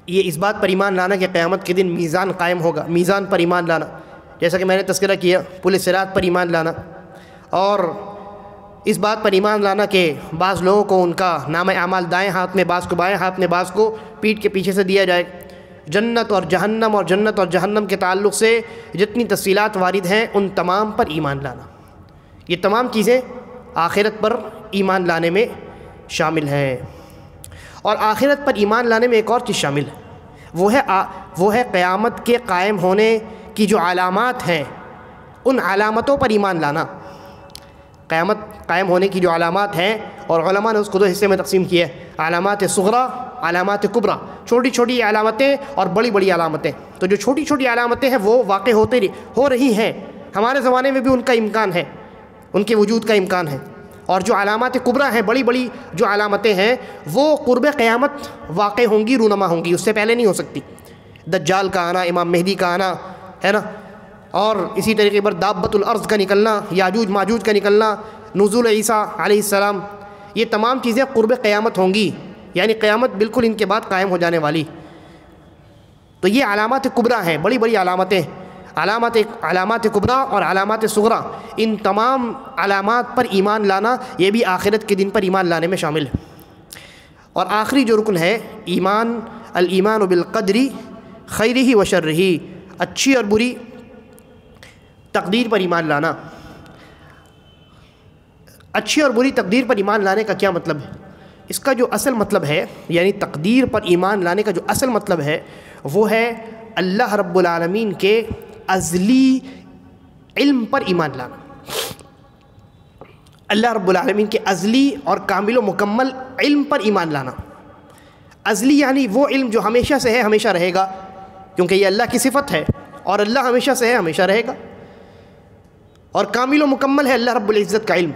Speaker 1: یہ اس بات پر ایمان لانا کہ قیامت کے دن میزان قائم ہوگا، میزان پر ایمان لانا، جیسا کہ میں نے تذکرہ کیا، پل صراط پر ایمان لانا، اور اس بات پر ایمان لانا کہ بعض لوگوں کو ان کا نامہ اعمال دائیں ہاتھ میں، بعض کو بائیں ہاتھ میں، بعض کو پیٹھ کے پیچھے سے دیا جائے. جنت اور جہنم کے تعلق سے جتنی تفصیلات وارد ہیں ان تمام پر ایمان لانا، یہ تمام چیزیں آخرت پر ایمان لانے میں شامل ہیں. اور آخرت پر ایمان لانے میں ایک اور چیز شامل ہے، وہ ہے قیامت کے قائم ہونے کی جو علامات ہیں ان علامتوں پر ایمان لانا. قیامت قائم ہونے کی جو علامات ہیں، اور علماء نے اس کو 2 حصے میں تقسیم کیا ہے، علامات صغریٰ، علامات کبریٰ، چھوٹی چھوٹی علامتیں اور بڑی بڑی علامتیں. تو جو چھوٹی چھوٹی علامتیں ہیں وہ واقع ہو رہی ہیں، ہمارے زمانے میں بھی ان کا امکان ہے، ان کے وجود کا امکان ہے. اور جو علامات کبریٰ ہیں، بڑی بڑی جو علامتیں ہیں، وہ قرب قیامت واقع ہوں گی، رونما ہوں گی، اس سے پہلے نہیں ہو سکتی. دجال کا آنا، امام مہدی کا آنا، ہے نا، اور اسی طریقے پر دابۃ الارض کا نکلنا، یاجوج ماجوج کا نکلنا، نزول عیسیٰ علیہ السلام، یہ تمام چیزیں قرب قیامت ہوں گی، یعنی قیامت بالکل ان کے بعد قائم ہو جانے والی. تو یہ علامات کبریٰ ہیں، بڑی بڑی علامتیں، علامات کبریٰ اور علامات صغریٰ. ان تمام علامات پر ایمان لانا یہ بھی آخرت کے دن پر ایمان لانے میں شامل ہے. اور آخری جو رکن ہے الایمان بالقدر خیرہ و شرہ، اچھی اور بری تقدیر پر ایمان لانا. اچھی اور بری تقدیر پر ایمان لانے کا کیا مطلب ہے؟ اس کا جو اصل مطلب ہے، یعنی تقدیر پر ایمان لانے کا جو اصل مطلب ہے وہ ہے اللہ رب العالمین کے ازلی علم پر ایمان لانا. اللہ رب العالمین کے ازلی اور کامل و مکمل علم پر ایمان لانا. ازلی یعنی وہ علم جو ہمیشہ سے ہے، ہمیشہ رہے گا، کیونکہ یہ اللہ کی صفت ہے، اور اللہ ہمیشہ سے ہے، ہمیشہ رہے گا. اور کامل و مکمل ہے اللہ رب العزت کا علم.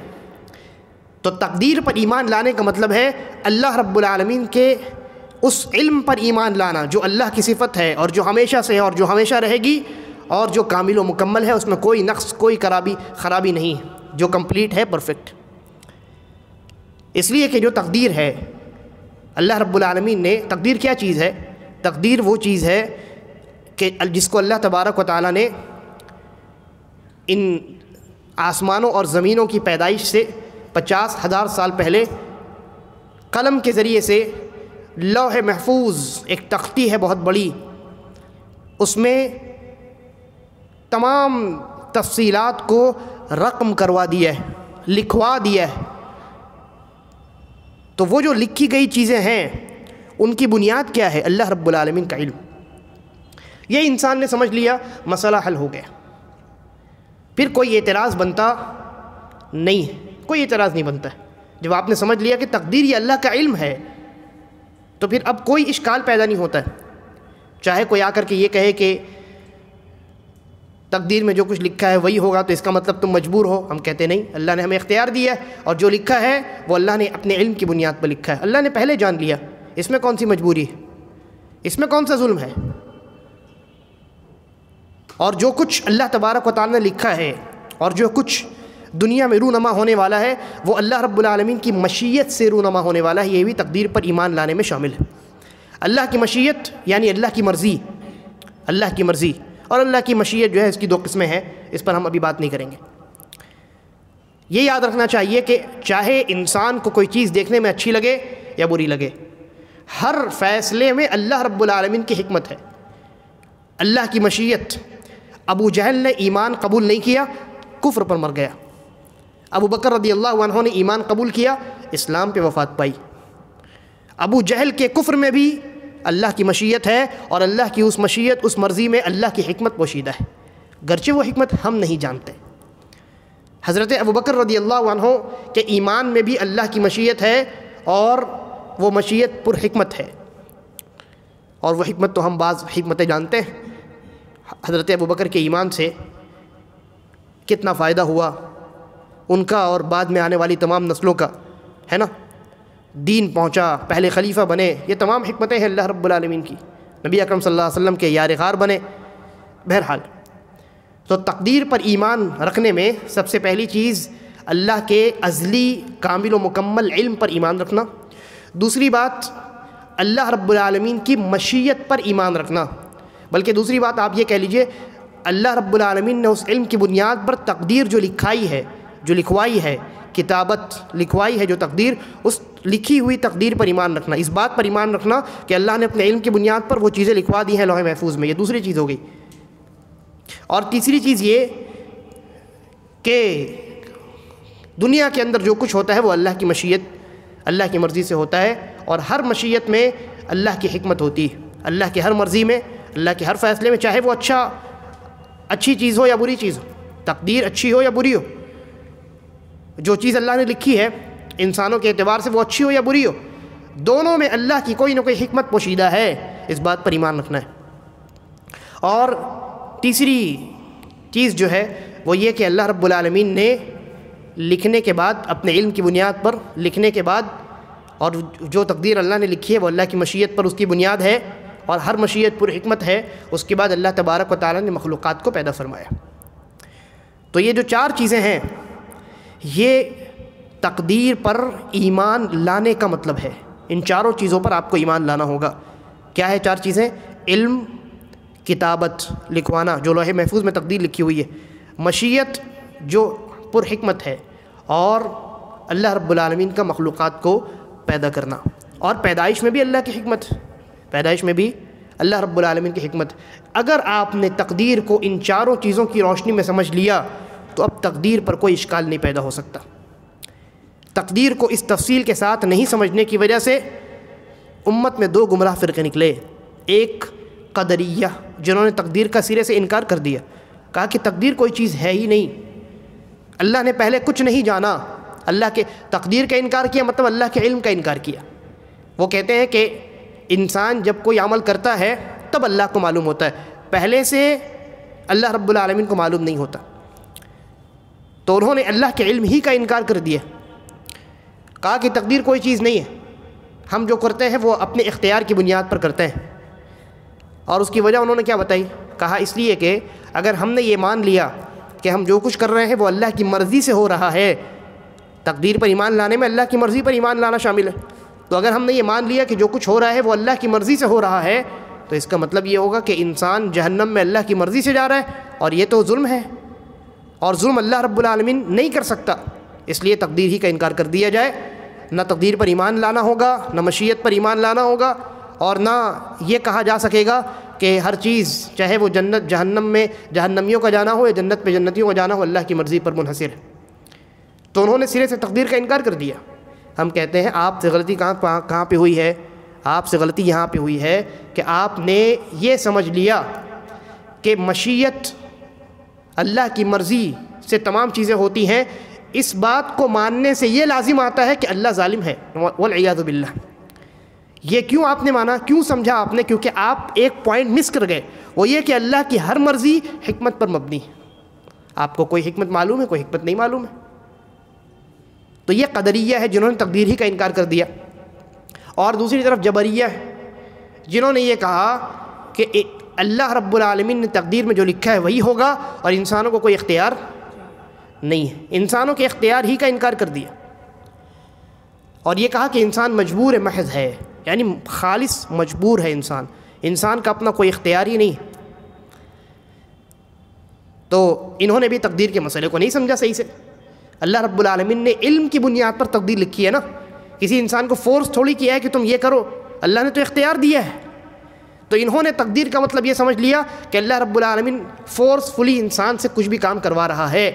Speaker 1: تو تقدیر پر ایمان لانے کا مطلب ہے اللہ رب العالمین کے اس علم پر ایمان لانا جو اللہ کی صفت ہے، اور جو ہمیشہ سے ہے، اور جو ہمیشہ رہے گی، اور جو کامل و مکمل ہے، اس میں کوئی نقص، کوئی خرابی نہیں ہے، جو کمپلیٹ ہے، پرفیکٹ. اس لیے کہ جو تقدیر ہے اللہ رب العالمین نے، تقدیر کیا چیز ہے؟ تقدیر وہ چیز ہے کہ جس کو اللہ تبارک و تعالیٰ نے ان آسمانوں اور زمینوں کی پیدائش سے 50,000 سال پہلے قلم کے ذریعے سے لوح محفوظ ایک تختی ہے بہت بڑی، اس میں تمام تفصیلات کو رقم کروا دیا ہے، لکھوا دیا ہے۔ تو وہ جو لکھی گئی چیزیں ہیں ان کی بنیاد کیا ہے؟ اللہ رب العالمین کا علم۔ یہ انسان نے سمجھ لیا، مسئلہ حل ہو گیا، پھر کوئی اعتراض بنتا نہیں ہے، کوئی اعتراض نہیں بنتا ہے۔ جب آپ نے سمجھ لیا کہ تقدیر یہ اللہ کا علم ہے تو پھر اب کوئی اشکال پیدا نہیں ہوتا ہے۔ چاہے کوئی آ کر کے یہ کہے کہ تقدیر میں جو کچھ لکھا ہے وہی ہوگا تو اس کا مطلب تم مجبور ہو، ہم کہتے نہیں، اللہ نے ہمیں اختیار دیا ہے اور جو لکھا ہے وہ اللہ نے اپنے علم کی بنیاد پر لکھا ہے، اللہ نے پہلے جان لیا، اس میں کون سی مجبوری ہے، اس میں کون سا ظلم ہے؟ اور جو کچھ اللہ تبارک و تعالی نے لکھا ہے اور جو کچھ دنیا میں رونما ہونے والا ہے وہ اللہ رب العالمین کی مشیت سے رونما ہونے والا ہے، یہ بھی تقدیر پر ایمان لانے میں شامل ہے۔ اللہ کی مشیت یعنی اللہ کی مرضی، اللہ کی مرضی، اور اللہ کی مشیت جو ہے اس کی 2 قسمیں ہیں، اس پر ہم ابھی بات نہیں کریں گے۔ یہ یاد رکھنا چاہیے کہ چاہے انسان کو کوئی چیز دیکھنے میں اچھی لگے یا بری لگے، ہر فیصلے میں اللہ رب العالمین کی حکمت ہے، اللہ کی مشیت۔ ابو جہل نے ایمان قبول نہیں کیا، کفر پر مر گیا۔ ابو بکر رضی اللہ عنہ نے ایمان قبول کیا، اسلام پہ وفات پائی۔ ابو جہل کے کفر میں بھی اللہ کی مشیت ہے اور اللہ کی اس مشیت، اس مرضی میں اللہ کی حکمت پوشیدہ ہے، گرچہ وہ حکمت ہم نہیں جانتے۔ حضرت ابو بکر رضی اللہ عنہ کے ایمان میں بھی اللہ کی مشیت ہے اور وہ مشیت پر حکمت ہے، اور وہ حکمت تو ہم بعض حکمتیں جانتے ہیں۔ حضرت ابو بکر کے ایمان سے کتنا فائدہ ہوا ان کا اور بعد میں آنے والی تمام نسلوں کا، ہے نا، دین پہنچا، پہلے خلیفہ بنے، یہ تمام حکمتیں ہیں اللہ رب العالمین کی، نبی اکرم صلی اللہ علیہ وسلم کے یار غار بنے۔ بہرحال تو تقدیر پر ایمان رکھنے میں سب سے پہلی چیز اللہ کے ازلی کامل و مکمل علم پر ایمان رکھنا، دوسری بات اللہ رب العالمین کی مشیت پر ایمان رکھنا، بلکہ دوسری بات آپ یہ کہہ لیجئے اللہ رب العالمین نے اس علم کی بنیاد پر تقدیر جو لکھائی ہے، جو لکھوائی ہے، کتابت لکھوائی ہے جو تقدیر، اس لکھی ہوئی تقدیر پر ایمان رکھنا، اس بات پر ایمان رکھنا کہ اللہ نے اپنے علم کی بنیاد پر وہ چیزیں لکھوا دی ہیں لوح محفوظ میں، یہ دوسری چیز ہو گئی۔ اور تیسری چیز یہ کہ دنیا کے اندر جو کچھ ہوتا ہے وہ اللہ کی مشیت، اللہ کی مرضی سے ہوتا ہے، اور ہر مشیت میں اللہ کی حکمت ہوتی ہے، اللہ کی ہر مرضی میں، اللہ کے ہر فیصلے میں، چاہے وہ اچھی چیز ہو یا بری چیز ہو، تقدیر اچھی ہو یا بری ہو، جو چیز اللہ نے لکھی ہے انسانوں کے اعتبار سے وہ اچھی ہو یا بری ہو، دونوں میں اللہ کی کوئی نہ کوئی حکمت پوشیدہ ہے، اس بات پر ایمان رکھنا ہے۔ اور تیسری چیز جو ہے وہ یہ کہ اللہ رب العالمین نے لکھنے کے بعد، اپنے علم کی بنیاد پر لکھنے کے بعد، اور جو تقدیر اللہ نے لکھی ہے وہ اللہ کی مشیت پر اس کی بنیاد ہے اور ہر مشیت پر حکمت ہے، اس کے بعد اللہ تبارک و تعالیٰ نے مخلوقات کو پیدا فرمایا۔ تو یہ جو 4 چیزیں ہیں یہ تقدیر پر ایمان لانے کا مطلب ہے، ان 4 چیزوں پر آپ کو ایمان لانا ہوگا۔ کیا ہے 4 چیزیں؟ علم، کتابت لکھوانا جو لوح محفوظ میں تقدیر لکھی ہوئی ہے، مشیت جو پر حکمت ہے، اور اللہ رب العالمین کا مخلوقات کو پیدا کرنا، اور پیدائش میں بھی اللہ کی حکمت، پیدائش میں بھی اللہ رب العالمین کی حکمت۔ اگر آپ نے تقدیر کو ان 4 چیزوں کی روشنی میں سمجھ لیا تو اب تقدیر پر کوئی اشکال نہیں پیدا ہو سکتا۔ تقدیر کو اس تفصیل کے ساتھ نہیں سمجھنے کی وجہ سے امت میں 2 گمراہ فرقے نکلے، ایک قدریہ جنہوں نے تقدیر کا سرے سے انکار کر دیا، کہا کہ تقدیر کوئی چیز ہے ہی نہیں، اللہ نے پہلے کچھ نہیں جانا، اللہ کے تقدیر کا انکار کیا مطلب اللہ کے علم کا انکار کیا۔ وہ کہتے ہیں کہ انسان جب کوئی عمل کرتا ہے تب اللہ کو معلوم ہوتا ہے، پہلے سے اللہ رب العالمین کو معلوم نہیں ہوتا، تو انہوں نے اللہ کے علم ہی کا انکار کر دیا، کہا کہ تقدیر کوئی چیز نہیں ہے، ہم جو کرتے ہیں وہ اپنے اختیار کی بنیاد پر کرتے ہیں۔ اور اس کی وجہ انہوں نے کیا بتائی؟ کہا اس لیے کہ اگر ہم نے یہ مان لیا کہ ہم جو کچھ کر رہے ہیں وہ اللہ کی مرضی سے ہو رہا ہے، تقدیر پر ایمان لانے میں اللہ کی مرضی پر ایمان لانا شامل ہے، تو اگر ہم نے یہ مان لیا کہ جو کچھ ہو رہا ہے وہ اللہ کی مرضی سے ہو رہا ہے تو اس کا مطلب یہ ہوگا کہ انسان جہنم میں اللہ کی مرضی سے جا رہا ہے، اور یہ تو ظلم ہے، اور ظلم اللہ رب العالمین نہیں کر سکتا، اس لیے تقدیر ہی کا انکار کر دیا جائے۔ نہ تقدیر پر ایمان لانا ہوگا، نہ مشیت پر ایمان لانا ہوگا، اور نہ یہ کہا جا سکے گا کہ ہر چیز چاہے وہ جنت جہنم میں جہنمیوں کا جانا ہو یا جنت میں جنتیوں کا جانا ہو اللہ کی مرضی پر منحصر ہے۔ تو انہوں نے سرے سے تقدیر کا انکار کر دیا۔ ہم کہتے ہیں آپ سے غلطی کہاں پہ ہوئی ہے؟ آپ سے غلطی یہاں پہ ہوئی ہے کہ آپ نے یہ سمجھ لیا کہ مشیت اللہ کی مرضی سے تمام چیزیں ہوتی ہیں۔ اس بات کو ماننے سے یہ لازم آتا ہے کہ اللہ ظالم ہے، والعیاذ باللہ۔ یہ کیوں آپ نے مانا، کیوں سمجھا آپ نے؟ کیونکہ آپ ایک پوائنٹ مس کر گئے، وہ یہ کہ اللہ کی ہر مرضی حکمت پر مبنی ہے۔ آپ کو کوئی حکمت معلوم ہے، کوئی حکمت نہیں معلوم ہے۔ تو یہ قدریہ ہے جنہوں نے تقدیر ہی کا انکار کر دیا، اور دوسری طرف جبریہ ہے جنہوں نے یہ کہا کہ اللہ رب العالمین نے تقدیر میں جو لکھا ہے وہی ہوگا اور انسانوں کو کوئی اختیار نہیں ہے، انسانوں کے اختیار ہی کا انکار کر دیا، اور یہ کہا کہ انسان مجبور محض ہے، یعنی خالص مجبور ہے انسان کا اپنا کوئی اختیار ہی نہیں۔ تو انہوں نے بھی تقدیر کے مسئلے کو نہیں سمجھا صحیح سے۔ اللہ رب العالمین نے علم کی بنیاد پر تقدیر لکھی ہے نا، کسی انسان کو فورس تھوڑی کیا ہے کہ تم یہ کرو، اللہ نے تو اختیار دیا ہے۔ تو انہوں نے تقدیر کا مطلب یہ سمجھ لیا کہ اللہ رب العالمین فورسفلی انسان سے کچھ بھی کام کروا رہا ہے،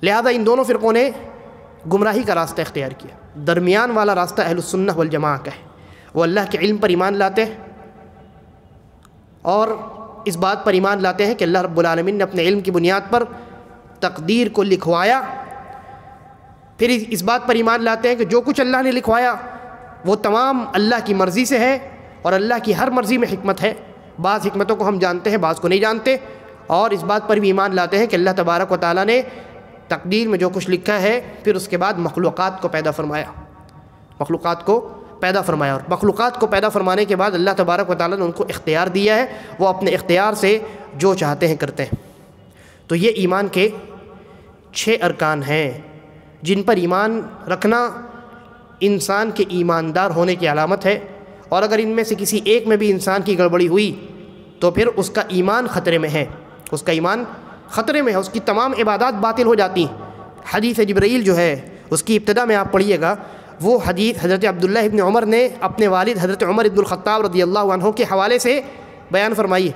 Speaker 1: لہذا ان دونوں فرقوں نے گمراہی کا راستہ اختیار کیا۔ درمیان والا راستہ اہل السنہ والجماعہ کا ہے، وہ اللہ کے علم پر ایمان لاتے ہیں اور اس بات پر ایمان لاتے ہیں کہ اللہ رب العالمین نے اپنے علم کی بنیاد پر تقدیر کو لکھوایا، پھر اس بات پر ایمان لاتے ہیں کہ جو کچھ اللہ نے لکھوایا وہ تمام اللہ کی مرضی سے ہے، اور اللہ کی ہر مرضی میں حکمت ہے، بعض حکمتوں کو ہم جانتے ہیں بعض کو نہیں جانتے، اور اس بات پر بھی ایمان لاتے ہیں کہ اللہ تبارک و تعالیٰ نے تقدیر میں جو کچھ لکھا ہے پھر اس کے بعد مخلوقات کو پیدا فرمایا، اور مخلوقات کو پیدا فرمانے کے بعد اللہ تبارک و تعالیٰ نے ان کو اختیار دیا ہے، وہ اپنے اختیار سے جو چاہتے ہیں کرتے ہیں۔ تو یہ ایمان کے 6 ارکان ہیں جن پر ایمان رکھنا انسان کے ایماندار ہونے کی علامت ہے، اور اگر ان میں سے کسی ایک میں بھی انسان کی گڑبڑی ہوئی تو پھر اس کا ایمان خطرے میں ہے، اس کی تمام عبادات باطل ہو جاتی ہیں۔ حدیث جبرائیل جو ہے اس کی ابتدا میں آپ پڑھیے گا، وہ حدیث حضرت عبداللہ ابن عمر نے اپنے والد حضرت عمر ابن الخطاب رضی اللہ عنہ کے حوالے سے بیان فرمائی۔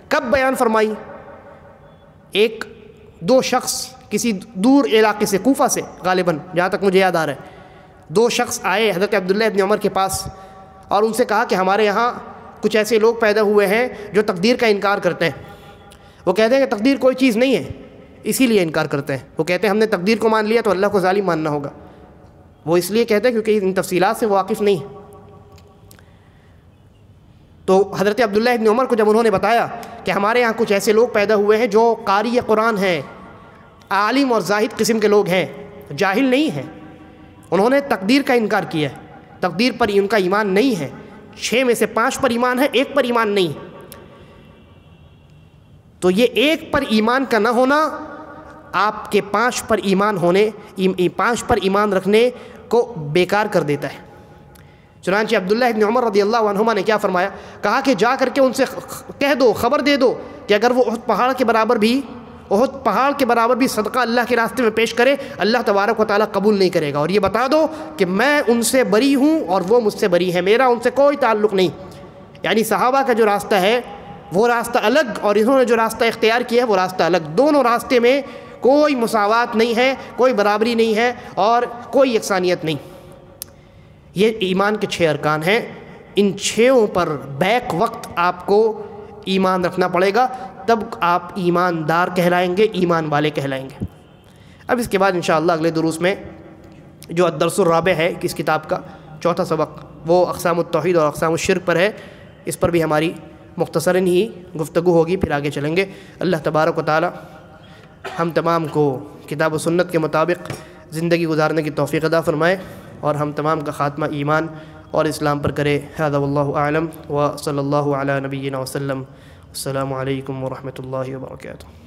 Speaker 1: کب بیان فرمائی؟ دو شخص کسی دور علاقے سے، کوفہ سے غالباً جہاں تک مجھے یاد آ رہا ہے، 2 شخص آئے حضرت عبداللہ ابن عمر کے پاس اور ان سے کہا کہ ہمارے یہاں کچھ ایسے لوگ پیدا ہوئے ہیں جو تقدیر کا انکار کرتے ہیں۔ وہ کہتے ہیں کہ تقدیر کوئی چیز نہیں ہے، اسی لیے انکار کرتے ہیں۔ وہ کہتے ہیں ہم نے تقدیر کو مان لیا تو اللہ کو ظالم ماننا ہوگا۔ وہ اس لیے کہتے ہیں کیونکہ ان تفصیلات سے واقف نہیں ہے۔ تو حضرت عبداللہ ابن عمر کو جب انہوں نے بتایا کہ ہمارے یہاں کچھ ایسے لوگ پیدا ہوئے ہیں جو قاری قرآن ہیں، عالم اور زاہد قسم کے لوگ ہیں، جاہل نہیں ہیں، انہوں نے تقدیر کا انکار کیا ہے، تقدیر پر ان کا ایمان نہیں ہے، 6 میں سے 5 پر ایمان ہے، 1 پر ایمان نہیں ہے۔ تو یہ 1 پر ایمان کا نہ ہونا آپ کے 5 پر ایمان رکھنے کو بیکار کر دیتا ہے۔ چنانچہ عبداللہ ابن عمر رضی اللہ عنہما نے کیا فرمایا؟ کہا کہ جا کر کے ان سے کہہ دو، خبر دے دو کہ اگر وہ احد پہاڑ کے برابر بھی صدقہ اللہ کے راستے میں پیش کرے اللہ تبارک و تعالیٰ قبول نہیں کرے گا، اور یہ بتا دو کہ میں ان سے بری ہوں اور وہ مجھ سے بری ہے، میرا ان سے کوئی تعلق نہیں۔ یعنی صحابہ کا جو راستہ ہے وہ راستہ الگ، اور انہوں نے جو راستہ اختیار کیا ہے وہ راستہ الگ، دونوں راستے میں کوئی مساوات نہیں ہے، کوئی برابری نہیں ہے اور کوئی یکسانیت نہیں۔ یہ ایمان کے 6 ارکان ہیں، ان 6 پر بیک وقت آپ کو ایمان رکھنا پڑے گا، تب آپ ایماندار کہلائیں گے، ایمان والے کہلائیں گے۔ اب اس کے بعد انشاءاللہ اگلے دروس میں جو الدرس الرابع ہے اس کتاب کا 4تھا سبق، وہ اقسام التوحید اور اقسام الشرک پر ہے، اس پر بھی ہماری مختصراً ہی گفتگو ہوگی، پھر آگے چلیں گے۔ اللہ تبارک و تعالی ہم تمام کو کتاب و سنت کے مطابق زندگی گزارنے کی توفیق عطا فرمائے، اور ہم تمام کا خاتمہ ایمان اور اسلام پر کرے۔ ھذا واللہ اعلم وصلی اللہ علی نبینا وسلم۔ السلام علیکم ورحمۃ اللہ وبرکاتہ۔